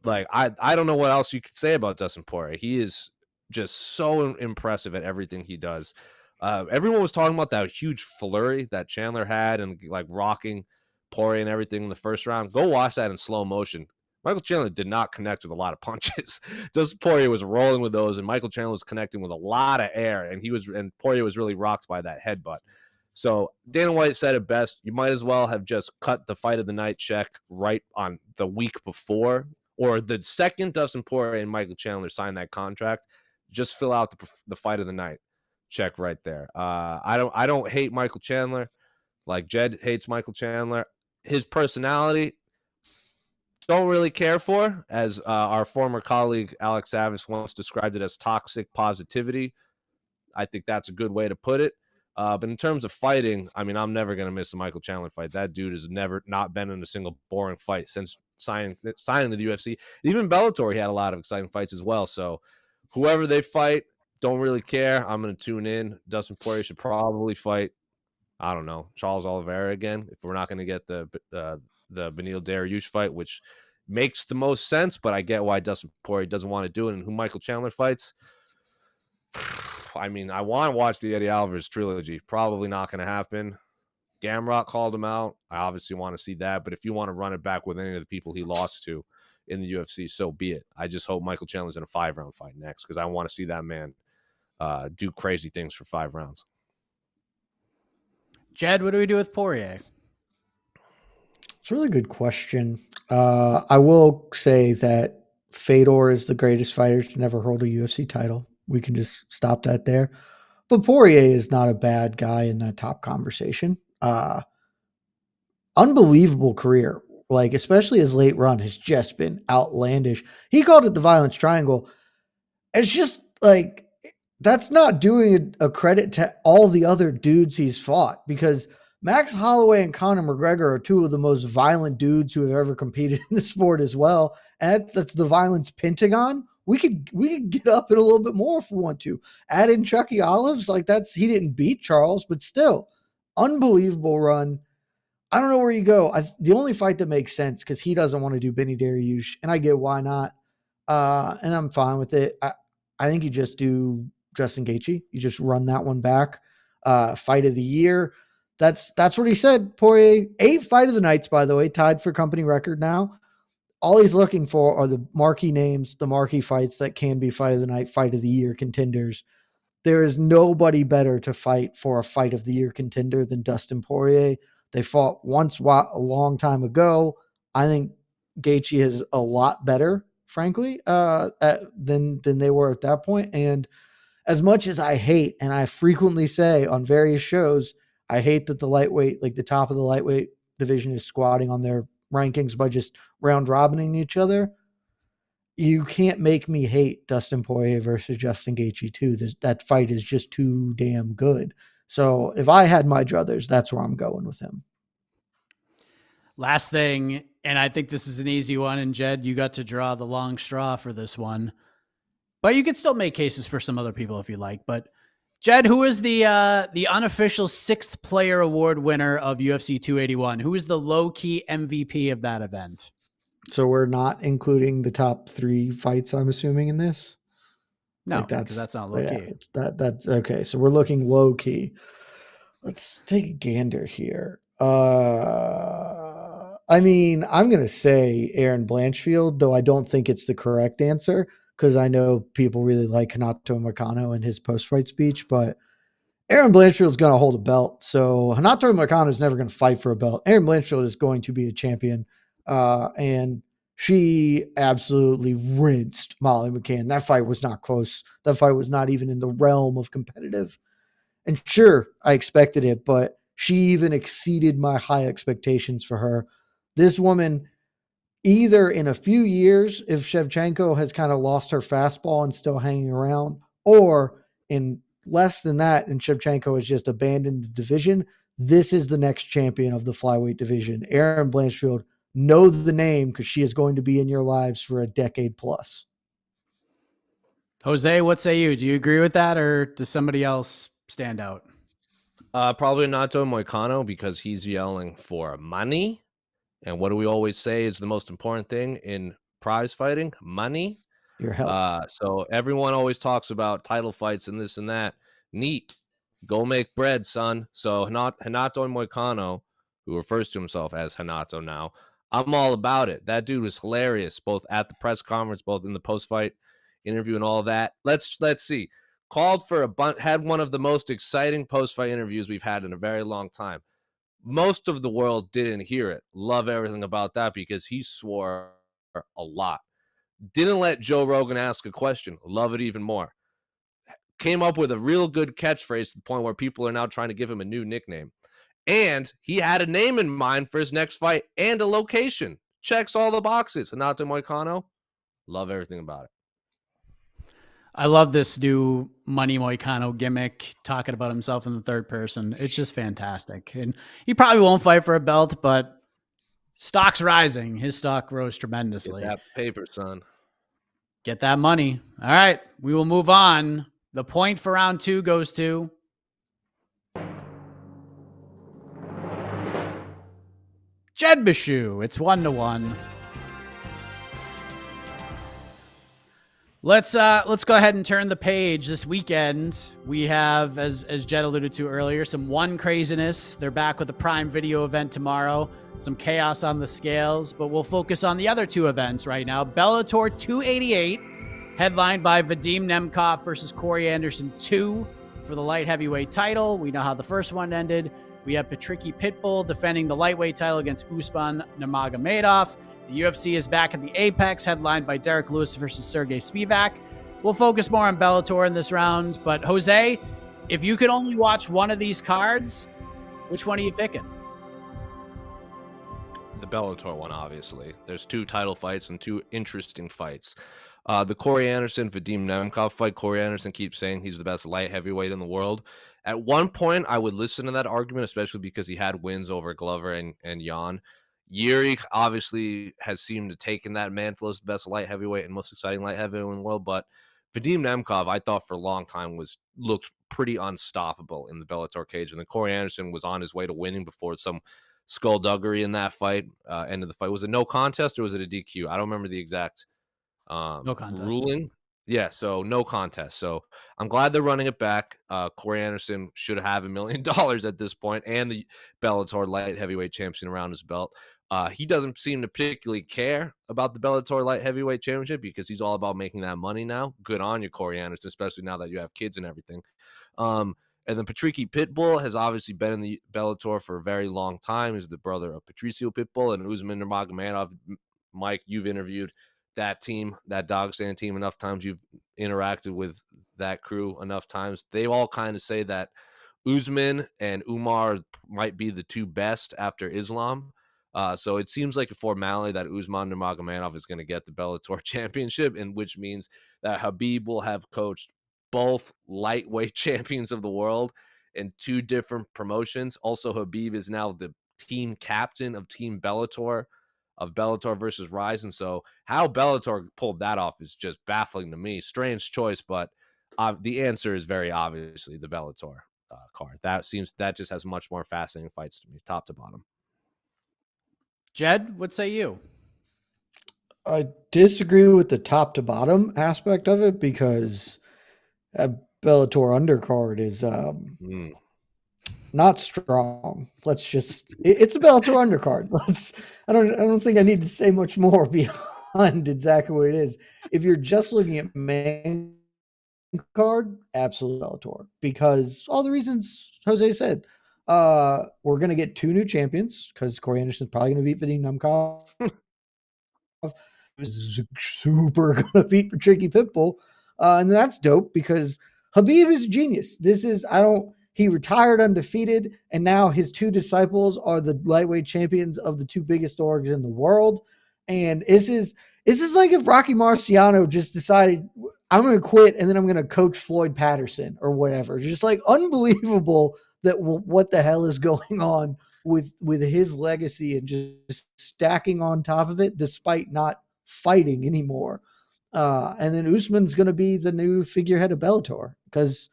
like, I don't know what else you could say about Dustin Poirier. He is just so impressive at everything he does. Everyone was talking about that huge flurry that Chandler had and like rocking Poirier and everything in the first round. Go watch that in slow motion. Michael Chandler did not connect with a lot of punches. Dustin Poirier was rolling with those, and Michael Chandler was connecting with a lot of air, and Poirier was really rocked by that headbutt. So Dana White said it best. You might as well have just cut the fight of the night check right on the week before, or the second Dustin Poirier and Michael Chandler signed that contract. Just fill out the fight of the night check right there. I don't hate Michael Chandler like Jed hates Michael Chandler. His personality, don't really care for, as our former colleague Alex Savage once described it as toxic positivity. I think that's a good way to put it. But in terms of fighting, I mean, I'm never going to miss a Michael Chandler fight. That dude has never not been in a single boring fight since signing to the UFC. Even Bellator, he had a lot of exciting fights as well. So whoever they fight, don't really care. I'm going to tune in. Dustin Poirier should probably fight, I don't know, Charles Oliveira again, if we're not going to get the Beneil Dariush fight, which makes the most sense, but I get why Dustin Poirier doesn't want to do it. And who Michael Chandler fights, I mean, I want to watch the Eddie Alvarez trilogy. Probably not going to happen. Gamrot called him out. I obviously want to see that, but if you want to run it back with any of the people he lost to in the UFC, so be it. I just hope Michael Chandler's in a 5-round fight next, because I want to see that man do crazy things for 5 rounds. Jed, what do we do with Poirier? It's a really good question. I will say that Fedor is the greatest fighter to never hold a UFC title. We can just stop that there. But Poirier is not a bad guy in that top conversation. Unbelievable career. Like, especially his late run has just been outlandish. He called it the violence triangle. It's just like, that's not doing a credit to all the other dudes he's fought, because Max Holloway and Conor McGregor are two of the most violent dudes who have ever competed in the sport as well. And that's the violence pentagon. We could get up in a little bit more if we want to. Add in Chucky Olives, like, he didn't beat Charles, but still, unbelievable run. I don't know where you go. The only fight that makes sense, because he doesn't want to do Benny Dariush, and I get why not. And I'm fine with it. I think you just do Justin Gaethje. You just run that one back. Fight of the year. That's what he said. Poirier, 8 fight of the nights, by the way, tied for company record now. All he's looking for are the marquee names, the marquee fights that can be fight of the night, fight of the year contenders. There is nobody better to fight for a fight of the year contender than Dustin Poirier. They fought once a long time ago. I think Gaethje is a lot better, frankly, than they were at that point. And as much as I hate, and I frequently say on various shows, I hate that the lightweight, like the top of the lightweight division, is squatting on their rankings by just round robining each other. You can't make me hate Dustin Poirier versus Justin Gaethje too. That fight is just too damn good. So if I had my druthers, that's where I'm going with him. Last thing, and I think this is an easy one, and Jed, you got to draw the long straw for this one, but you could still make cases for some other people if you like. But Jed, who is the unofficial 6th player award winner of UFC 281? Who is the low-key MVP of that event? So we're not including the top 3 fights, I'm assuming, in this? No, because that's not low-key. That's okay. So we're looking low-key. Let's take a gander here. I mean, I'm going to say Aaron Blanchfield, though I don't think it's the correct answer because I know people really like Hanato Moicano in his post-fight speech, but Aaron Blanchfield's going to hold a belt. So Hanato Moicano is never going to fight for a belt. Aaron Blanchfield is going to be a champion. And she absolutely rinsed Molly McCann. That fight was not close. That fight was not even in the realm of competitive. And sure, I expected it, but she even exceeded my high expectations for her. This woman, either in a few years, if Shevchenko has kind of lost her fastball and still hanging around, or in less than that, and Shevchenko has just abandoned the division, this is the next champion of the flyweight division. Erin Blanchfield, know the name because she is going to be in your lives for a decade plus. Jose, what say you? Do you agree with that, or does somebody else stand out? Probably Hanato Moicano because he's yelling for money. And what do we always say is the most important thing in prize fighting? Money. Your health. So everyone always talks about title fights and this and that. Neat. Go make bread, son. So Hanato Moicano, who refers to himself as Hanato now, I'm all about it. That dude was hilarious, both at the press conference, both in the post-fight interview and all that. Let's see. Called for had one of the most exciting post-fight interviews we've had in a very long time. Most of the world didn't hear it. Love everything about that because he swore a lot. Didn't let Joe Rogan ask a question. Love it even more. Came up with a real good catchphrase to the point where people are now trying to give him a new nickname. And he had a name in mind for his next fight and a location. Checks all the boxes. Hanato Moicano, love everything about it. I love this new Money Moicano gimmick, talking about himself in the third person. It's just fantastic. And he probably won't fight for a belt, but stock's rising. His stock rose tremendously. Get that paper, son. Get that money. All right, we will move on. The point for round 2 goes to Jed Bashu. It's 1-1. Let's go ahead and turn the page. This weekend, we have, as Jed alluded to earlier, some One craziness. They're back with a Prime Video event tomorrow. Some chaos on the scales, but we'll focus on the other 2 events right now. Bellator 288, headlined by Vadim Nemkov versus Corey Anderson 2 for the light heavyweight title. We know how the first one ended. We have Patricky Pitbull defending the lightweight title against Usman Nurmagomedov. The UFC is back at the Apex, headlined by Derrick Lewis versus Sergey Spivak. We'll focus more on Bellator in this round, but Jose, if you could only watch one of these cards, which one are you picking? The Bellator one, obviously. There's 2 title fights and 2 interesting fights. The Corey Anderson, Vadim Nemkov fight. Corey Anderson keeps saying he's the best light heavyweight in the world. At one point, I would listen to that argument, especially because he had wins over Glover and Jan. Yuri obviously has seemed to taken that mantle as the best light heavyweight and most exciting light heavyweight in the world. But Vadim Nemkov, I thought for a long time looked pretty unstoppable in the Bellator cage. And then Corey Anderson was on his way to winning before some skullduggery in that fight. End of the fight. Was it no contest or was it a DQ? I don't remember the exact no contest ruling. Yeah, so no contest. So I'm glad they're running it back. Corey Anderson should have $1 million at this point, and the Bellator light heavyweight championship around his belt. He doesn't seem to particularly care about the Bellator light heavyweight championship because he's all about making that money now. Good on you, Corey Anderson, especially now that you have kids and everything. And then Patricky Pitbull has obviously been in the Bellator for a very long time. He's the brother of Patricio Pitbull and Usman Nurmagomedov. Mike, you've interviewed that team, that Dagestan team, enough times. You've interacted with that crew enough times. They all kind of say that Usman and Umar might be the 2 best after Islam. So it seems like a formality that Usman Nurmagomedov is going to get the Bellator championship, and which means that Khabib will have coached both lightweight champions of the world in 2 different promotions. Also, Khabib is now the team captain of Team Bellator, of Bellator versus Rise. And so how Bellator pulled that off is just baffling to me. Strange choice, but the answer is very obviously the Bellator card. That just has much more fascinating fights to me, top to bottom. Jed, what say you? I disagree with the top to bottom aspect of it because a Bellator undercard is not strong. It's a Bellator undercard. I don't think I need to say much more beyond exactly what it is. If you're just looking at main card, absolutely Bellator, because all the reasons Jose said. We're gonna get 2 new champions because Corey Anderson's probably gonna beat Vadim Nemkov. Is super gonna beat Tricky Pitbull, and that's dope because Habib is a genius. He retired undefeated, and now his 2 disciples are the lightweight champions of the 2 biggest orgs in the world. And this is like if Rocky Marciano just decided, I'm going to quit and then I'm going to coach Floyd Patterson or whatever. Just like unbelievable that what the hell is going on with his legacy and just stacking on top of it despite not fighting anymore. And then Usman's going to be the new figurehead of Bellator because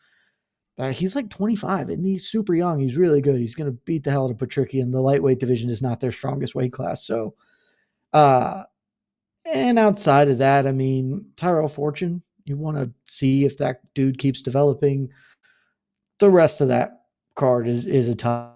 he's like 25 and he's super young. He's really good. He's going to beat the hell out of Patricky, and the lightweight division is not their strongest weight class. So, and outside of that, I mean, Tyrell Fortune, you want to see if that dude keeps developing. The rest of that card is a tough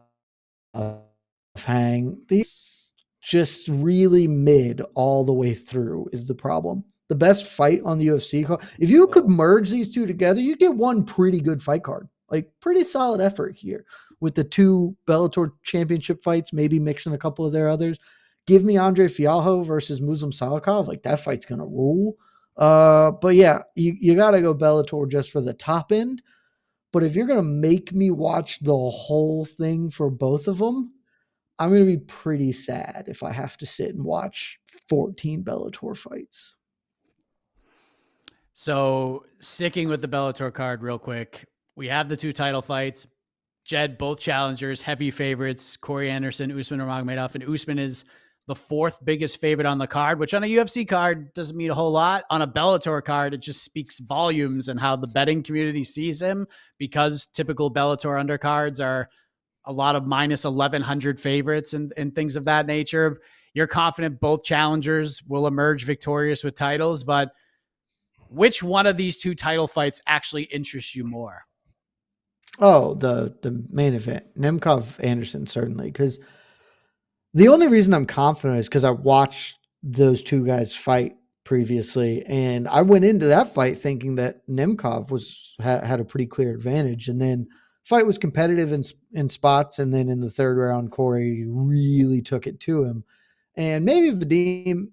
hang. These just really mid all the way through is the problem. The best fight on the UFC card, if you could merge these 2 together, you get one pretty good fight card. Like pretty solid effort here with the 2 Bellator championship fights, maybe mixing a couple of their others. Give me Andre Fialho versus Muslim Salikov. Like that fight's going to rule. But yeah, you got to go Bellator just for the top end. But if you're going to make me watch the whole thing for both of them, I'm going to be pretty sad if I have to sit and watch 14 Bellator fights. So sticking with the Bellator card real quick, we have the 2 title fights. Jed, both challengers, heavy favorites, Corey Anderson, Usman Nurmagomedov, and Usman is the 4th biggest favorite on the card, which on a UFC card doesn't mean a whole lot. On a Bellator card, it just speaks volumes and how the betting community sees him, because typical Bellator undercards are a lot of minus 1,100 favorites and things of that nature. You're confident both challengers will emerge victorious with titles, but which one of these 2 title fights actually interests you more? Oh, the main event, Nemkov Anderson, certainly, because the only reason I'm confident is because I watched those 2 guys fight previously, and I went into that fight thinking that Nemkov had a pretty clear advantage, and then fight was competitive in spots, and then in the 3rd round, Corey really took it to him, and maybe Vadim,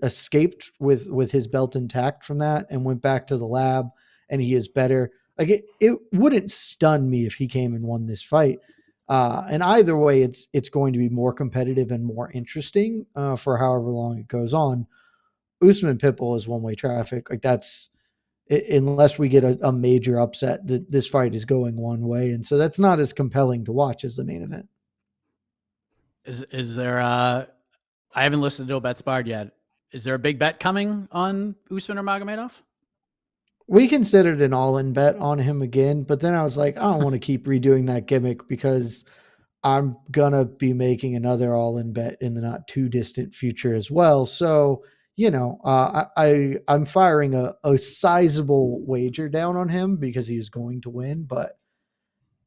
escaped with his belt intact from that and went back to the lab, and he is better. Like it wouldn't stun me if he came and won this fight. And either way, it's going to be more competitive and more interesting for however long it goes on. Usman Pitbull is one-way traffic. Like that's unless we get a major upset, this fight is going one way, and so that's not as compelling to watch as the main event. Is there I haven't listened to a bet sparred yet. Is there a big bet coming on Usman Nurmagomedov? We considered an all-in bet on him again, but then I was like, I don't want to keep redoing that gimmick because I'm gonna be making another all-in bet in the not too distant future as well. So, I'm firing a sizable wager down on him because he's going to win. But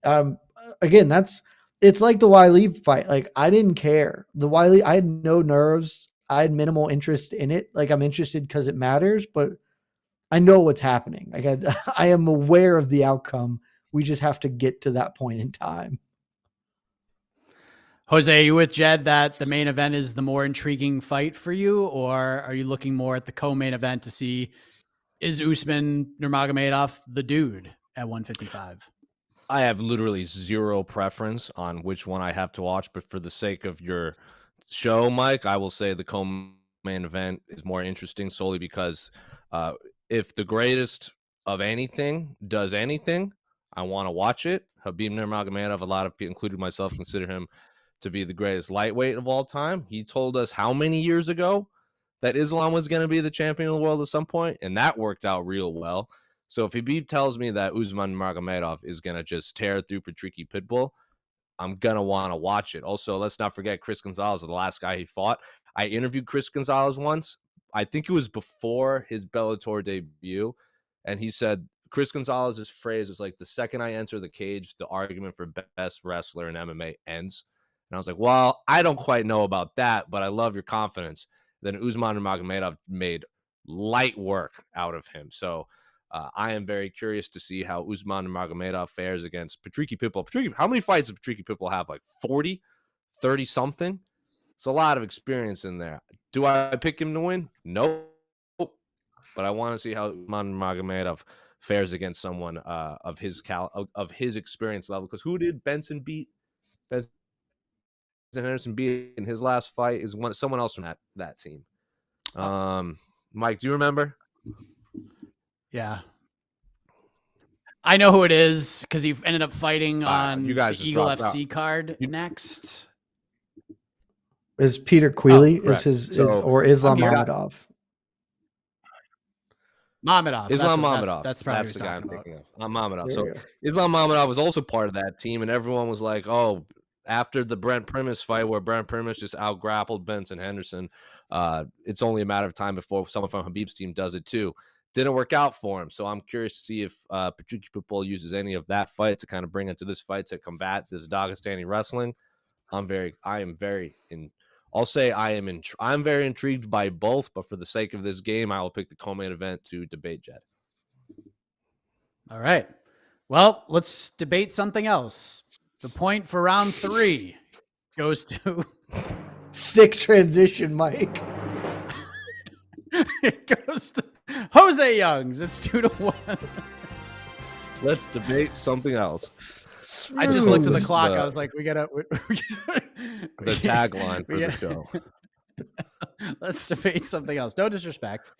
again, it's like the Weili fight. Like I didn't care. The Weili, I had no nerves. I had minimal interest in it. Like I'm interested because it matters, but I know what's happening. Like I am aware of the outcome. We just have to get to that point in time. Jose, are you with Jed that the main event is the more intriguing fight for you, or are you looking more at the co-main event to see, is Usman Nurmagomedov the dude at 155? I have literally zero preference on which one I have to watch, but for the sake of your show, Mike, I will say the co-main event is more interesting solely because if the greatest of anything does anything, I want to watch it. Habib Nurmagomedov, a lot of people, including myself, consider him to be the greatest lightweight of all time. He told us how many years ago that Islam was going to be the champion of the world at some point, and that worked out real well. So if Khabib tells me that Usman Nurmagomedov is going to just tear through Patricky Pitbull, I'm going to want to watch it. Also, let's not forget Chris Gonzalez, the last guy he fought. I interviewed Chris Gonzalez once. I think it was before his Bellator debut. And he said, Chris Gonzalez's phrase was like, the second I enter the cage, the argument for best wrestler in MMA ends. And I was like, well, I don't quite know about that, but I love your confidence. Then Usman Nurmagomedov made light work out of him. So I am very curious to see how Usman Nurmagomedov fares against Patricky Pitbull. How many fights does Patricky Pitbull have? Like 40, 30 something? It's a lot of experience in there. Do I pick him to win? No. But I want to see how Usman Nurmagomedov fares against someone of his experience level. Because who did Benson beat? Benson Henderson beat in his last fight is someone else from that team. Mike, do you remember? Yeah. I know who it is because he ended up fighting on you guys the Eagle FC card next. Is Peter Queally or Islam Mamedov? Mamedov. Islam Mamedov. That's probably the guy I'm about. thinking of. Mamedov. So Islam Mamedov was also part of that team, and everyone was like, oh, after the Brent Primus fight where Brent Primus just out-grappled Benson Henderson, it's only a matter of time before someone from Khabib's team does it too. Didn't work out for him. So I'm curious to see if Patricky Pitbull uses any of that fight to kind of bring into this fight to combat this Dagestani wrestling. I'm very intrigued by both, but for the sake of this game, I will pick the co-main event to debate Jed. All right. Well, let's debate something else. The point for round 3 goes to sick transition, Mike. It goes to Jose Youngs. It's 2-1. Let's debate something else. I just looked at the clock. I was like, we gotta the tagline for the show. Let's debate something else. No disrespect.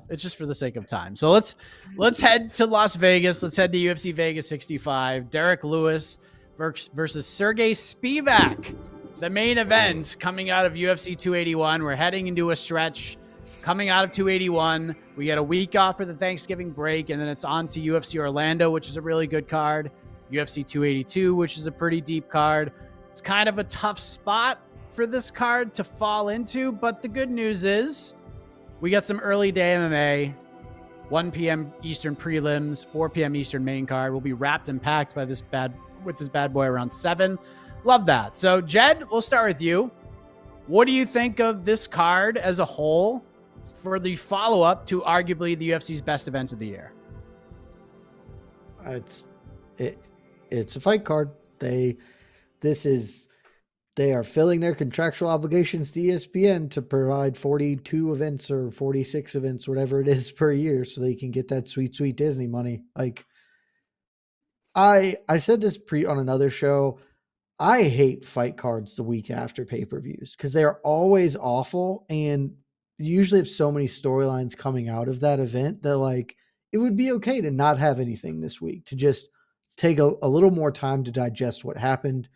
It's just for the sake of time. So let's head to Las Vegas. Let's head to UFC Vegas 65. Derrick Lewis versus Sergey Spivak. The main event coming out of UFC 281. We're heading into a stretch. Coming out of 281, we get a week off for the Thanksgiving break, and then it's on to UFC Orlando, which is a really good card. UFC 282, which is a pretty deep card. It's kind of a tough spot for this card to fall into, but the good news is we got some early day MMA, 1 p.m. Eastern prelims, 4 p.m. Eastern main card. We'll be wrapped and packed by this bad boy around 7. Love that. So Jed, we'll start with you. What do you think of this card as a whole for the follow-up to arguably the UFC's best event of the year? It's a fight card. They are filling their contractual obligations to ESPN to provide 42 events or 46 events, whatever it is per year, so they can get that sweet, sweet Disney money. Like I said this on another show, I hate fight cards the week after pay-per-views because they are always awful, and you usually have so many storylines coming out of that event that like it would be okay to not have anything this week, to just take a little more time to digest what happened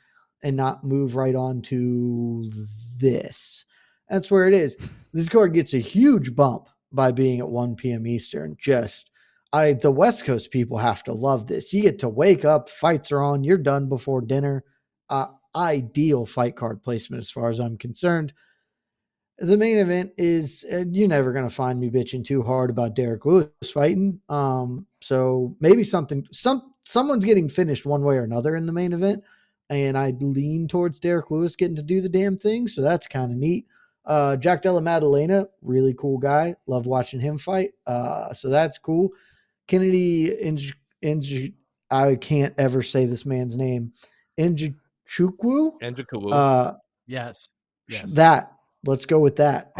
and not move right on to this. That's where it is. This card gets a huge bump by being at 1 p.m. Eastern. The West Coast people have to love this. You get to wake up, fights are on, you're done before dinner. Ideal fight card placement as far as I'm concerned. The main event is, you're never going to find me bitching too hard about Derrick Lewis fighting. So maybe someone's getting finished one way or another in the main event, and I'd lean towards Derrick Lewis getting to do the damn thing. So that's kind of neat. Jack Della Maddalena, really cool guy. Love watching him fight. So that's cool. Kennedy I can't ever say this man's name. Njoku. Yes. That. Let's go with that.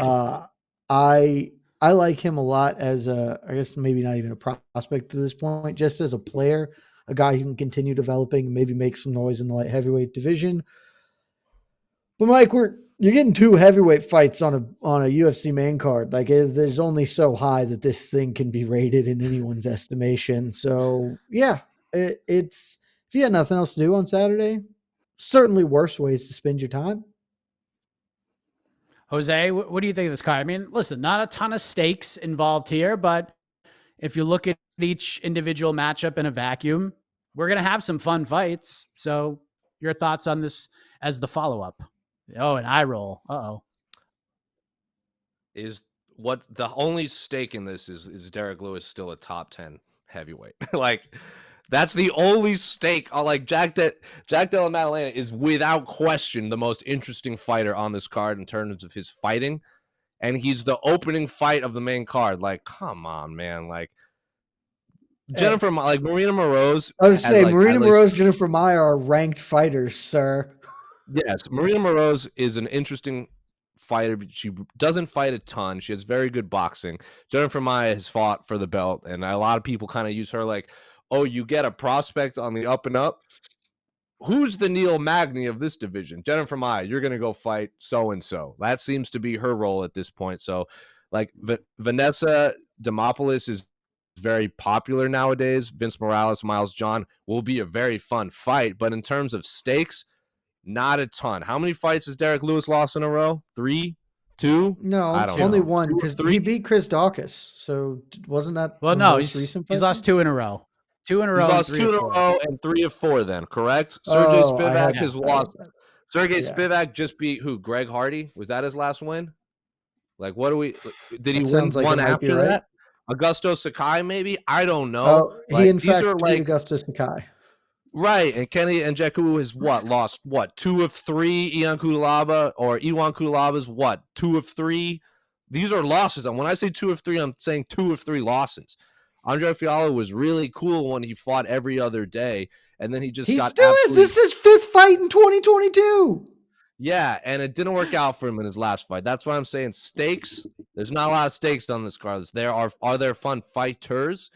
I like him a lot as I guess maybe not even a prospect to this point, just as a player, a guy who can continue developing and maybe make some noise in the light heavyweight division. But Mike, you're getting 2 heavyweight fights on a UFC main card. Like there's only so high that this thing can be rated in anyone's estimation. So yeah, it's if you had nothing else to do on Saturday, certainly worse ways to spend your time. Jose, what do you think of this card? I mean, listen, not a ton of stakes involved here, but if you look at each individual matchup in a vacuum, we're going to have some fun fights. So your thoughts on this as the follow-up? Oh, an eye roll. Uh-oh. Is what the only stake in this is Derrick Lewis still a top 10 heavyweight? Like, that's the only stake. Like, Jack Della Maddalena is without question the most interesting fighter on this card in terms of his fighting, and he's the opening fight of the main card. Like, come on, man. Like, Jennifer, like Marina Moroz. I was saying, Marina Moroz, Jennifer Maia are ranked fighters, sir. Yes, Marina Moroz is an interesting fighter. She doesn't fight a ton. She has very good boxing. Jennifer Maia has fought for the belt, and a lot of people kind of use her like, oh, you get a prospect on the up and up. Who's the Neil Magny of this division? Jennifer Maia, you're going to go fight so-and-so. That seems to be her role at this point. So, like, Vanessa Demopoulos is very popular nowadays. Vince Morales, Miles John will be a very fun fight. But in terms of stakes, not a ton. How many fights has Derrick Lewis lost in a row? 3? 2? No, I don't only know. one, because he beat Chris Dawkins. So wasn't that he's lost 2 in a row. 2 in a row. He's lost 2 in a row and 3 of 4 then, correct? Sergey Spivak has lost. Sergey Spivak just beat who? Greg Hardy? Was that his last win? Like, what do we – did he win one after that? Augusto Sakai maybe? I don't know. He, in fact, beat Augusto Sakai. Right, and Kenny Njoku has lost 2 of 3. Iwan Kudalaba's 2 of 3. These are losses. And when I say 2 of 3, I'm saying 2 of 3 losses. Andre Fialho was really cool when he fought every other day, and then he still is. This is his 5th fight in 2022. Yeah, and it didn't work out for him in his last fight. That's why I'm saying stakes. There's not a lot of stakes on this card. Are there fun fighters?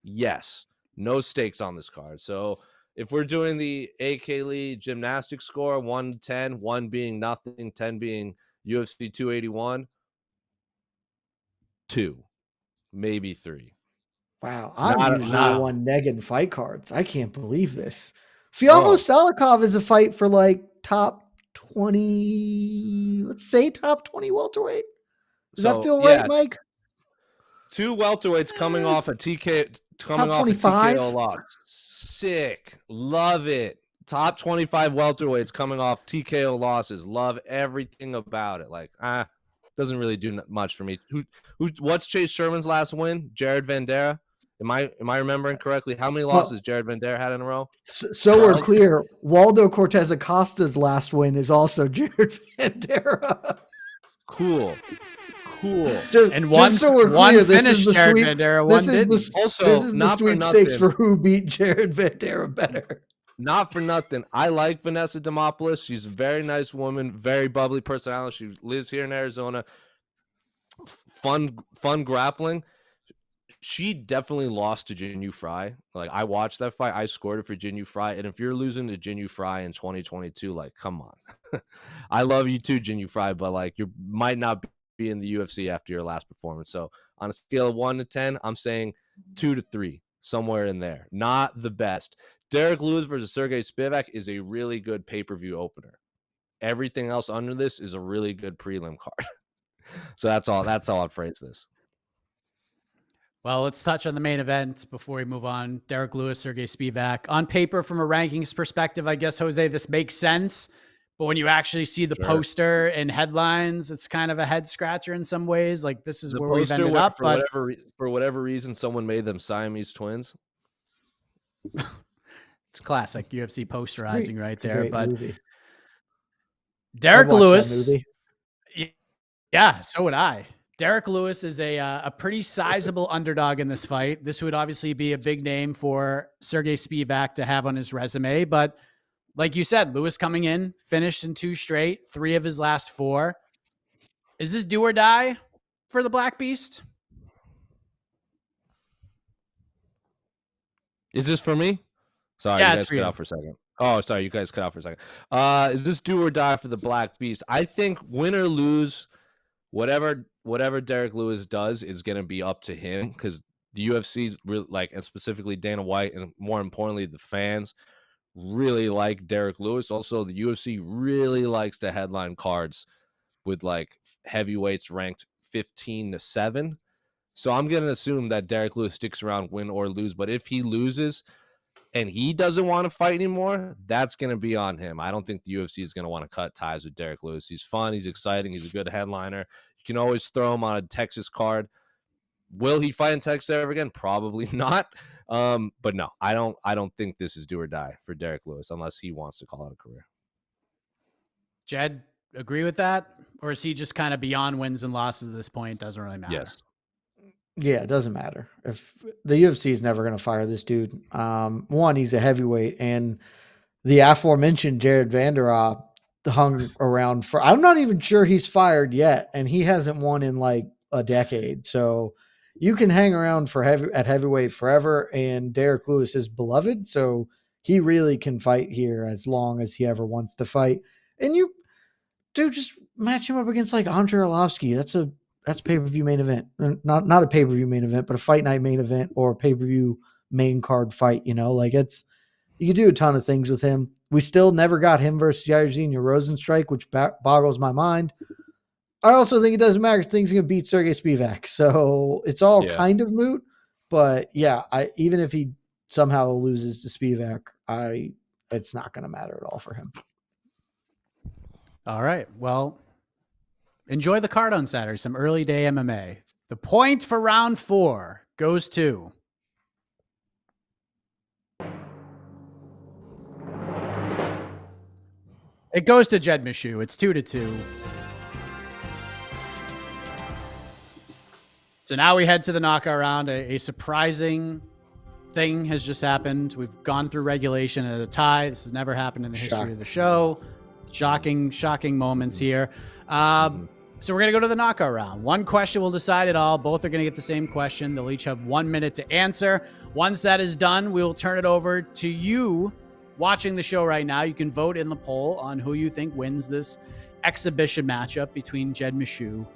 Yes. No stakes on this card. So if we're doing the AK Lee gymnastics score, 1 to 10, 1 being nothing, 10 being UFC 281, 2, maybe 3. Wow, I'm usually the one negging fight cards. I can't believe this. Fialho Salikov is a fight for like top 20, let's say top 20 welterweight. Does that feel right, Mike? 2 welterweights coming off a TKO loss. Sick. Love it. Top 25 welterweights coming off TKO losses. Love everything about it. Like, doesn't really do much for me. What's Chase Sherman's last win? Jared Vanderaa. Am I remembering correctly? How many losses Jared Vanderaa had in a row? So we're clear. Waldo Cortez Acosta's last win is also Jared Vanderaa. Cool. Just so we're clear, finished Jared Vanderaa. One didn't. This is the sweepstakes for who beat Jared Vanderaa better. Not for nothing. I like Vanessa Demopoulos. She's a very nice woman, very bubbly personality. She lives here in Arizona. Fun grappling. She definitely lost to Jinh Fry. Like, I watched that fight. I scored it for Jinh Fry. And if you're losing to Jinh Fry in 2022, like, come on. I love you too, Jinh Fry, but like, you might not be in the UFC after your last performance. So on a scale of 1 to 10, I'm saying 2 to 3, somewhere in there. Not the best. Derrick Lewis versus Sergey Spivak is a really good pay-per-view opener. Everything else under this is a really good prelim card. So that's all I'd phrase this. Well, let's touch on the main event before we move on. Derrick Lewis, Sergey Spivak. On paper, from a rankings perspective, I guess, Jose, this makes sense. But when you actually see the poster and headlines, it's kind of a head scratcher in some ways. Like, this is where we've ended up. For whatever reason, someone made them Siamese twins. It's classic UFC posterizing right there. But movie. Derrick Lewis. Yeah, so would I. Derrick Lewis is a pretty sizable underdog in this fight. This would obviously be a big name for Sergey Spivak to have on his resume. But like you said, Lewis coming in, finished in 2 straight, 3 of his last 4. Is this do or die for the Black Beast? Is this for me? Sorry, you guys cut out for a second. Oh, sorry, you guys cut out for a second. Is this do or die for the Black Beast? I think win or lose, whatever Derrick Lewis does is going to be up to him, because the UFC's really, like, and specifically Dana White, and more importantly, the fans really like Derrick Lewis. Also, the UFC really likes to headline cards with like heavyweights ranked 15 to 7. So I'm going to assume that Derrick Lewis sticks around, win or lose. But if he loses and he doesn't want to fight anymore, that's going to be on him. I don't think the UFC is going to want to cut ties with Derrick Lewis. He's fun. He's exciting. He's a good headliner. You can always throw him on a Texas card. Will he fight in Texas ever again? Probably not. But no, I don't think this is do or die for Derrick Lewis unless he wants to call it a career. Jed, agree with that? Or is he just kind of beyond wins and losses at this point? Doesn't really matter. Yes. Yeah, it doesn't matter. If the UFC is never going to fire this dude. One, he's a heavyweight, and the aforementioned Jared Vanderaa hung around for. I'm not even sure he's fired yet, and he hasn't won in like a decade. So you can hang around for at heavyweight forever, and Derrick Lewis is beloved, so he really can fight here as long as he ever wants to fight. And you do just match him up against like Andrei Arlovsky. That's pay-per-view main event. Not a pay-per-view main event, but a fight night main event or a pay-per-view main card fight, you know, like you can do a ton of things with him. We still never got him versus Jairzinho Rozenstruik, which boggles my mind. I also think it doesn't matter because things are going to beat Sergey Spivak. So it's all kind of moot, but yeah, even if he somehow loses to Spivak, it's not going to matter at all for him. All right. Well, enjoy the card on Saturday, some early day MMA. The point for round 4 goes to Jed Meshew. It's 2-2. So now we head to the knockout round. A surprising thing has just happened. We've gone through regulation at a tie. This has never happened in the history of the show. Shocking moments here. So we're going to go to the knockout round. One question will decide it all. Both are going to get the same question. They'll each have 1 minute to answer. Once that is done, we'll turn it over to you watching the show right now. You can vote in the poll on who you think wins this exhibition matchup between Jed Meshew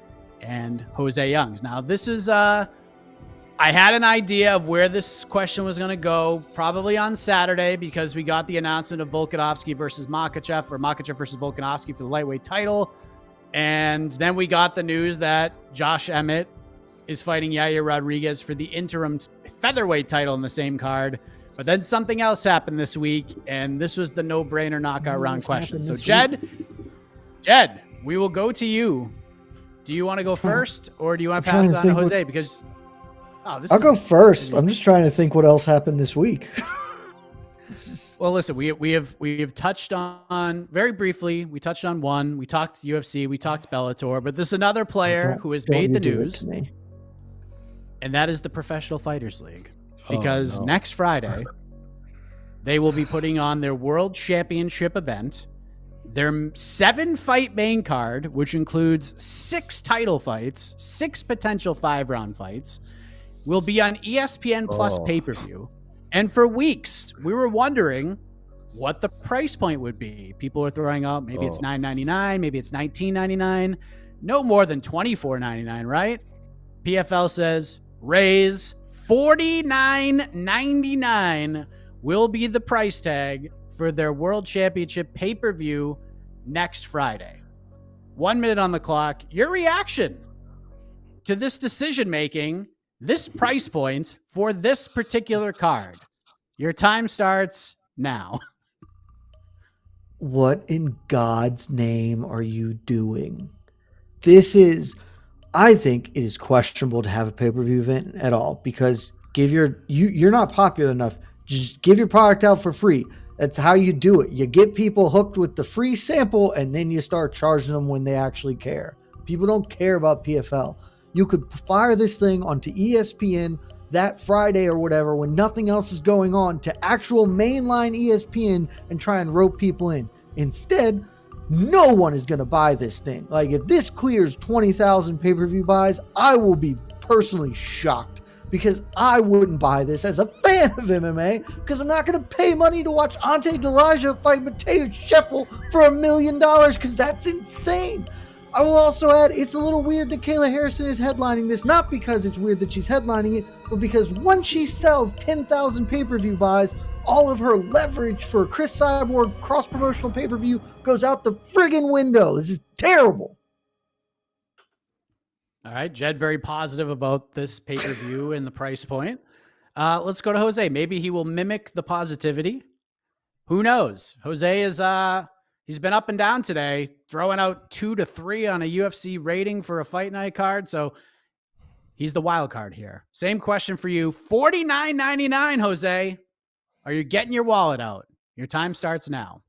and Jose Youngs. Now, this is, I had an idea of where this question was going to go, probably on Saturday, because we got the announcement of Volkanovski versus Makhachev, or Makhachev versus Volkanovski for the lightweight title. And then we got the news that Josh Emmett is fighting Yair Rodriguez for the interim featherweight title in the same card. But then something else happened this week, and this was the no-brainer knockout round question. So, Jed, we will go to you. Do you want to go first, or do you want to pass it on to Jose? Because I'll go first. I'm just trying to think what else happened this week. Well, listen, we have touched on very briefly. We touched on one. We talked UFC. We talked Bellator. But there's another player who has made the news, and that is the Professional Fighters League. Because next Friday, they will be putting on their World Championship event. Their 7-fight main card, which includes 6 title fights, 6 potential 5-round fights, will be on ESPN Plus pay-per-view. And for weeks, we were wondering what the price point would be. People were throwing out, maybe it's $9.99, maybe it's $19.99, no more than $24.99, right? PFL says raise $49.99 will be the price tag for their World Championship pay-per-view next Friday. 1 minute on the clock. Your reaction to this decision-making, this price point for this particular card. Your time starts now. What in God's name are you doing? I think it is questionable to have a pay-per-view event at all, because you're not popular enough. Just give your product out for free. That's how you do it. You get people hooked with the free sample, and then you start charging them when they actually care. People don't care about PFL. You could fire this thing onto ESPN that Friday or whatever when nothing else is going on to actual mainline ESPN and try and rope people in. Instead, no one is going to buy this thing. Like, if this clears 20,000 pay-per-view buys, I will be personally shocked, because I wouldn't buy this as a fan of MMA, because I'm not going to pay money to watch Ante Delija fight Mateo Scheffel for $1 million, because that's insane. I will also add, it's a little weird that Kayla Harrison is headlining this, not because it's weird that she's headlining it, but because once she sells 10,000 pay-per-view buys, all of her leverage for Chris Cyborg cross-promotional pay-per-view goes out the friggin' window. This is terrible. All right, Jed, very positive about this pay-per-view and the price point. Let's go to Jose. Maybe he will mimic the positivity. Who knows? Jose is he's been up and down today, throwing out 2 to 3 on a UFC rating for a fight night card. So he's the wild card here. Same question for you. $49.99, Jose. Are you getting your wallet out? Your time starts now.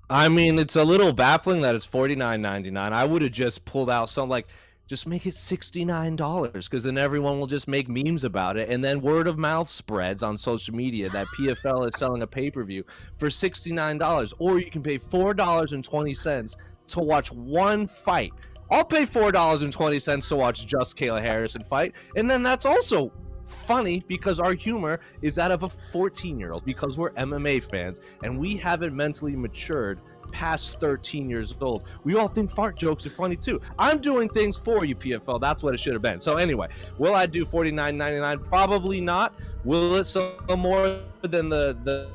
I mean, it's a little baffling that it's $49.99. I would have just pulled out something like, just make it $69, because then everyone will just make memes about it. And then word of mouth spreads on social media that PFL is selling a pay-per-view for $69. Or you can pay $4.20 to watch one fight. I'll pay $4.20 to watch just Kayla Harrison fight. And then that's also funny because our humor is that of a 14-year-old, because we're MMA fans and we haven't mentally matured past 13 years old. We all think fart jokes are funny too. I'm doing things for you, PFL. That's what it should have been. So anyway, will I do $49.99? Probably not. Will it sell more than the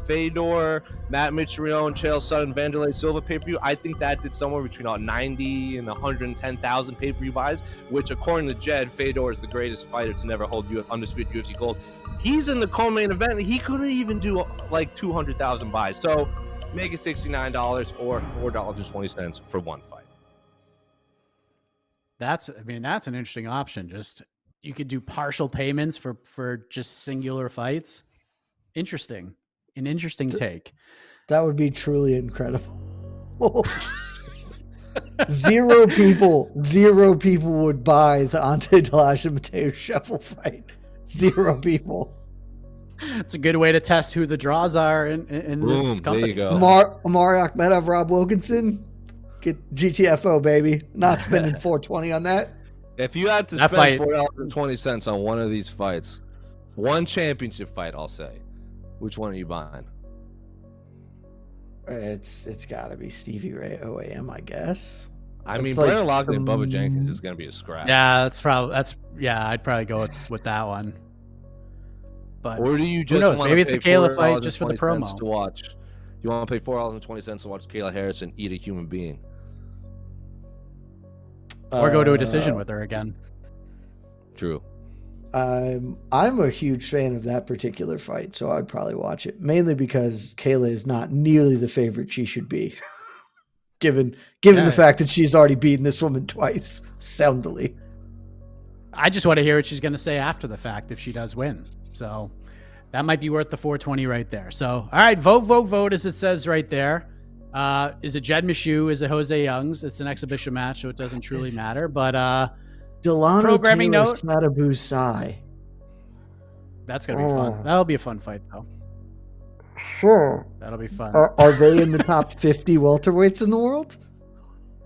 Fedor, Matt Mitrione, Chael Sonnen, Vanderlei Silva pay-per-view? I think that did somewhere between 90 and 110,000 pay-per-view buys, which according to Jed, Fedor is the greatest fighter to never hold undisputed UFC gold. He's in the co-main event. He couldn't even do like 200,000 buys. So make it $69 or $4.20 for one fight. That's an interesting option. Just you could do partial payments for just singular fights. An interesting take. That would be truly incredible. Zero people would buy the Ante Delage and Mateo Scheffel fight. Zero people. It's a good way to test who the draws are in this company. There you go. Amari Akhmedov, Rob Wilkinson, get GTFO, baby. Not spending $4.20 on that. If you had to spend $4.20 on one of these fights, one championship fight, I'll say, which one are you buying? It's got to be Stevie Ray OAM, I guess. I mean, Brandon Loughnane and Bubba Jenkins is going to be a scrap. Yeah, I'd probably go with that one. But or do you just who knows? Maybe it's a Kayla fight just for the promo to watch? You want to pay $4.20 to watch Kayla Harrison eat a human being, or go to a decision with her again? True. I'm a huge fan of that particular fight, so I'd probably watch it, mainly because Kayla is not nearly the favorite she should be, given the fact that she's already beaten this woman twice soundly. I just want to hear what she's going to say after the fact if she does win. So that might be worth the $4.20 right there. So, all right, vote, as it says right there. Is it Jed Meshew? Is it Jose Youngs? It's an exhibition match, so it doesn't truly matter. But Delano programming Taylor, note. Sadabu Sai. That's going to be fun. That'll be a fun fight, though. Sure. That'll be fun. Are they in the top 50 welterweights in the world?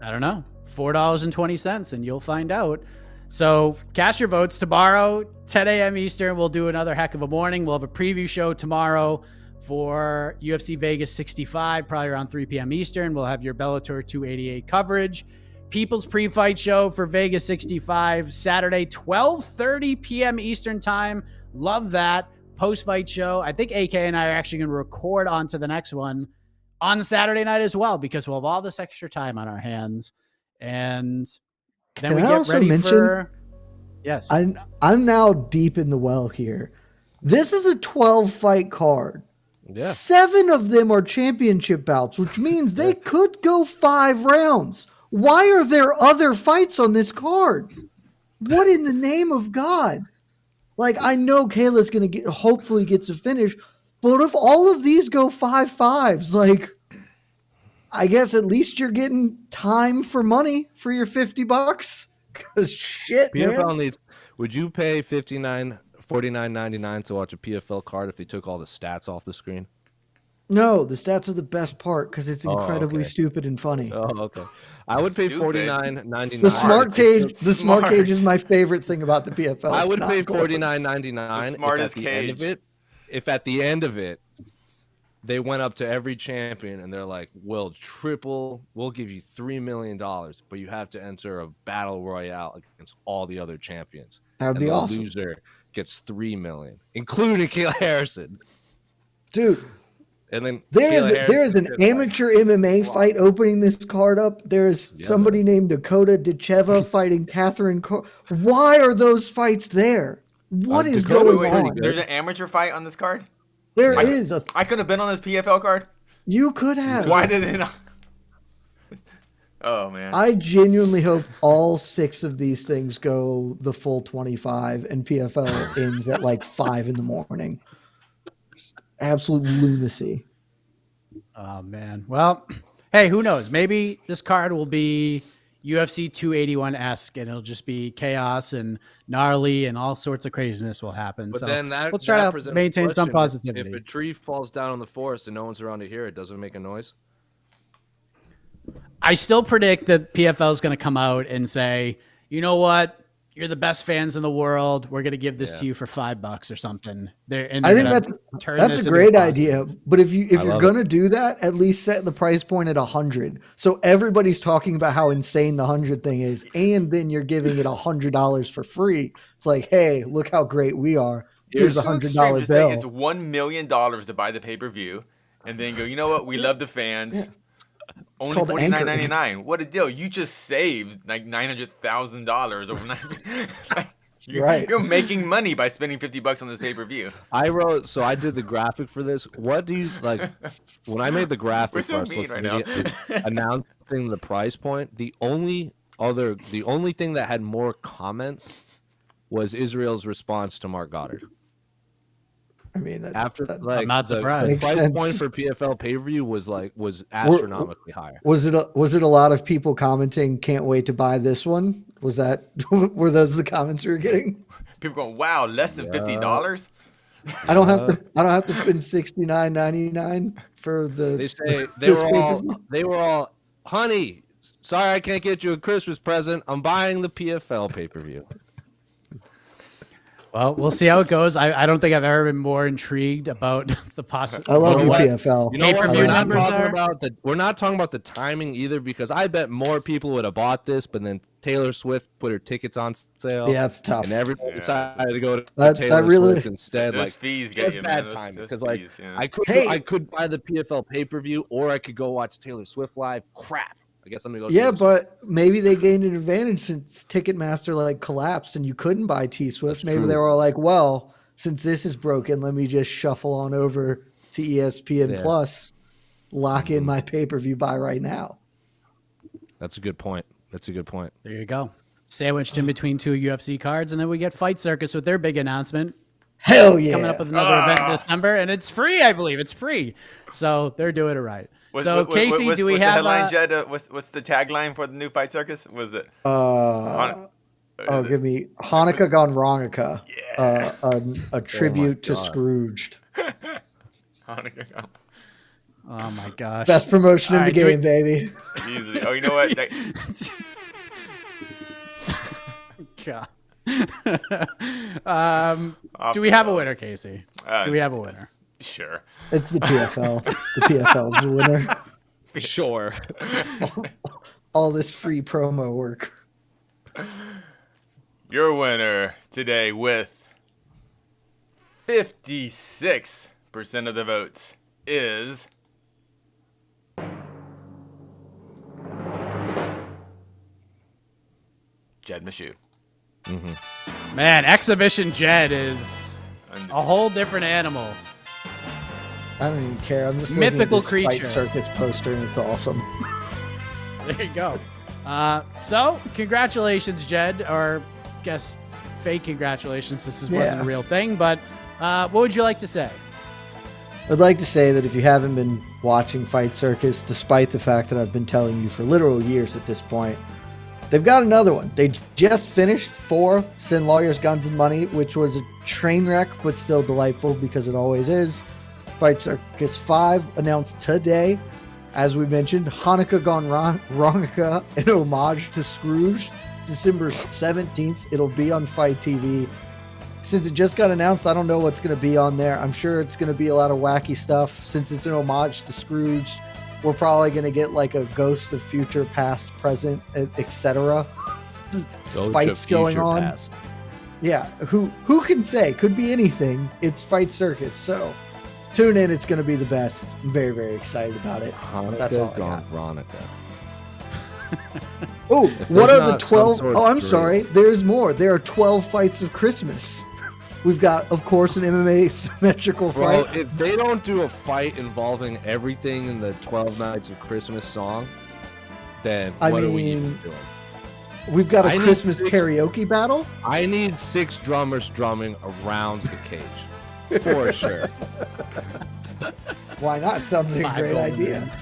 I don't know. $4.20, and you'll find out. So cast your votes tomorrow, 10 a.m. Eastern. We'll do another heck of a morning. We'll have a preview show tomorrow for UFC Vegas 65, probably around 3 p.m. Eastern. We'll have your Bellator 288 coverage. People's pre-fight show for Vegas 65, Saturday, 12:30 p.m. Eastern time. Love that. Post-fight show. I think AK and I are actually going to record onto the next one on Saturday night as well, because we'll have all this extra time on our hands. And then we get ready for... Yes. I'm now deep in the well here. This is a 12-fight card. Yeah. 7 of them are championship bouts, which means they could go 5 rounds. Why are there other fights on this card? What in the name of God? Like, I know Kayla's going to hopefully gets a finish, but if all of these go 5-5s, like, I guess at least you're getting time for money for your $50. Because shit, PFL man. needs. Would you pay $49.99 to watch a PFL card if they took all the stats off the screen? No, the stats are the best part because it's incredibly stupid and funny. Oh, okay. I would pay $49.99. The smart cage. The smart cage is my favorite thing about the PFL. I would pay $49.99 if at the end of it they went up to every champion and they're like, we'll give you $3 million, but you have to enter a battle royale against all the other champions. That would be awesome. The loser gets $3 million, including Kayla Harrison. Dude, And then there is an amateur MMA fight opening this card up. There is somebody named Dakota Decheva fighting Catherine. Why are those fights there? What is going on? There's an amateur fight on this card? There is. I could have been on this PFL card? You could have. Why did it not? Oh, man. I genuinely hope all 6 of these things go the full 25 and PFL ends at like 5 in the morning. Absolute lunacy. Oh, man. Well, hey, who knows? Maybe this card will be UFC 281-esque, and it'll just be chaos and gnarly, and all sorts of craziness will happen. But so then we'll try to maintain some positivity. If a tree falls down in the forest and no one's around to hear it, does it make a noise? I still predict that PFL is going to come out and say, you know what? You're the best fans in the world. We're going to give this to you for $5 or something. I think that's a great idea. But if you're going to do that, at least set the price point at 100. So everybody's talking about how insane the 100 thing is, and then you're giving it $100 for free. It's like, hey, look how great we are. Here's $100 bill. It's $1 million to buy the pay-per-view, and then go, you know what? We love the fans. Yeah. Only $49.99. What a deal! You just saved like $900,000 overnight. You're making money by spending $50 on this pay-per-view. I did the graphic for this. What do you like? When I made the graphic, we're so mean right now. Announcing the price point, the only thing that had more comments was Israel's response to Mark Goddard. I mean, I'm not surprised. The price point for PFL pay-per-view was astronomically higher. Was it a lot of people commenting, "Can't wait to buy this one"? Were those the comments you were getting? People going, "Wow, less than $50." I don't have to spend $69.99 for the. They say they were all, honey. Sorry, I can't get you a Christmas present. I'm buying the PFL pay-per-view. Well, we'll see how it goes. I don't think I've ever been more intrigued about the possibility. I love PFL. You know what? We're not talking about the timing either, because I bet more people would have bought this, but then Taylor Swift put her tickets on sale. Yeah, it's tough. And everybody decided to go to Taylor Swift instead. Those fees get you, bad man. timing, because I could buy the PFL pay-per-view, or I could go watch Taylor Swift live. Crap. I guess I'm gonna go. Yeah, but maybe they gained an advantage since Ticketmaster collapsed and you couldn't buy T-Swift. Maybe they were like, well, since this is broken, let me just shuffle on over to ESPN Plus, lock in my pay-per-view buy right now. That's a good point. There you go. Sandwiched in between 2 UFC cards, and then we get Fight Circus with their big announcement. Hell yeah! Coming up with another event in December, and it's free, I believe. It's free, so they're doing it right. Casey, do we have the headline, Jed? What's the tagline for the new Fight Circus? Was it? Give me Hanukkah Gone Wrongica. Yeah. A tribute to Scrooged. Hanukkah Gone. Oh my gosh! Best promotion in the game, baby. Easily. Oh, you know what? God. Do we have a winner, Casey? Do we have a winner? Sure. It's the PFL. The PFL is the winner. Sure. All this free promo work. Your winner today with 56% of the votes is Jed Meshew. Mm-hmm. Man, Exhibition Jed is a whole different animal. I don't even care. I'm just mythical looking at this creature. Fight Circuits poster, and it's awesome. There you go. So, congratulations, Jed. Or, guess fake congratulations. This wasn't a real thing. But what would you like to say? I'd like to say that if you haven't been watching Fight Circus, despite the fact that I've been telling you for literal years at this point, they've got another one. They just finished 4 Sin Lawyers, Guns, and Money, which was a train wreck, but still delightful because it always is. Fight Circus 5 announced today, as we mentioned, Hanukkah Gone Wrongica, an homage to Scrooge. December 17th, it'll be on Fight TV. Since it just got announced, I don't know what's going to be on there. I'm sure it's going to be a lot of wacky stuff. Since it's an homage to Scrooge, we're probably going to get like a Ghost of Future, Past, Present, etc. Fights going on. Past. Yeah, who can say? Could be anything. It's Fight Circus, so Tune in. It's going to be the best. I'm very, very excited about it. That's all I got. Veronica. Oh, what are the 12? Sort of I'm dream. sorry. There's more. There are 12 fights of Christmas. We've got, of course, an MMA symmetrical fight. Bro, if they don't do a fight involving everything in the 12 Nights of Christmas song, then what are we even doing? We've got a Christmas karaoke battle. I need 6 drummers drumming around the cage. For sure. Why not? Sounds like a great idea.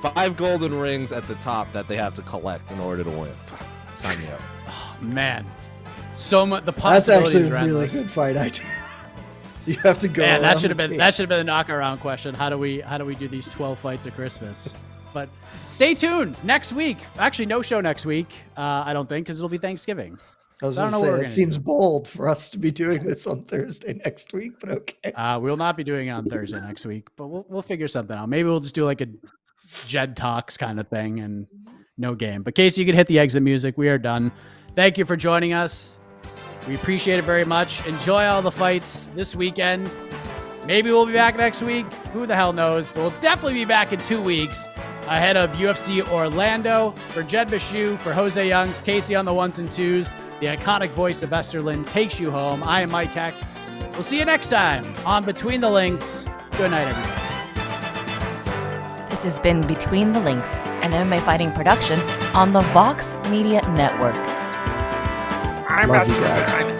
5 golden rings at the top that they have to collect in order to win. Sign me up. Oh, man. So much. The That's possibilities actually a are really endless. good fight idea. You have to go. Man, that should have been the knockaround question. How do we do these 12 fights of Christmas? But stay tuned next week. Actually, no show next week. I don't think, because it'll be Thanksgiving. I was going to say, it seems bold for us to be doing this on Thursday next week, but okay. We'll not be doing it on Thursday next week, but we'll figure something out. Maybe we'll just do like a Jed Talks kind of thing and no game. But Casey, you can hit the exit music. We are done. Thank you for joining us. We appreciate it very much. Enjoy all the fights this weekend. Maybe we'll be back next week. Who the hell knows? But we'll definitely be back in 2 weeks ahead of UFC Orlando. For Jed Bashu, for Jose Youngs, Casey on the 1s and 2s, the iconic voice of Esterlin takes you home. I am Mike Heck. We'll see you next time on Between the Links. Good night, everybody. This has been Between the Links, an MMA fighting production on the Vox Media Network. Love you guys.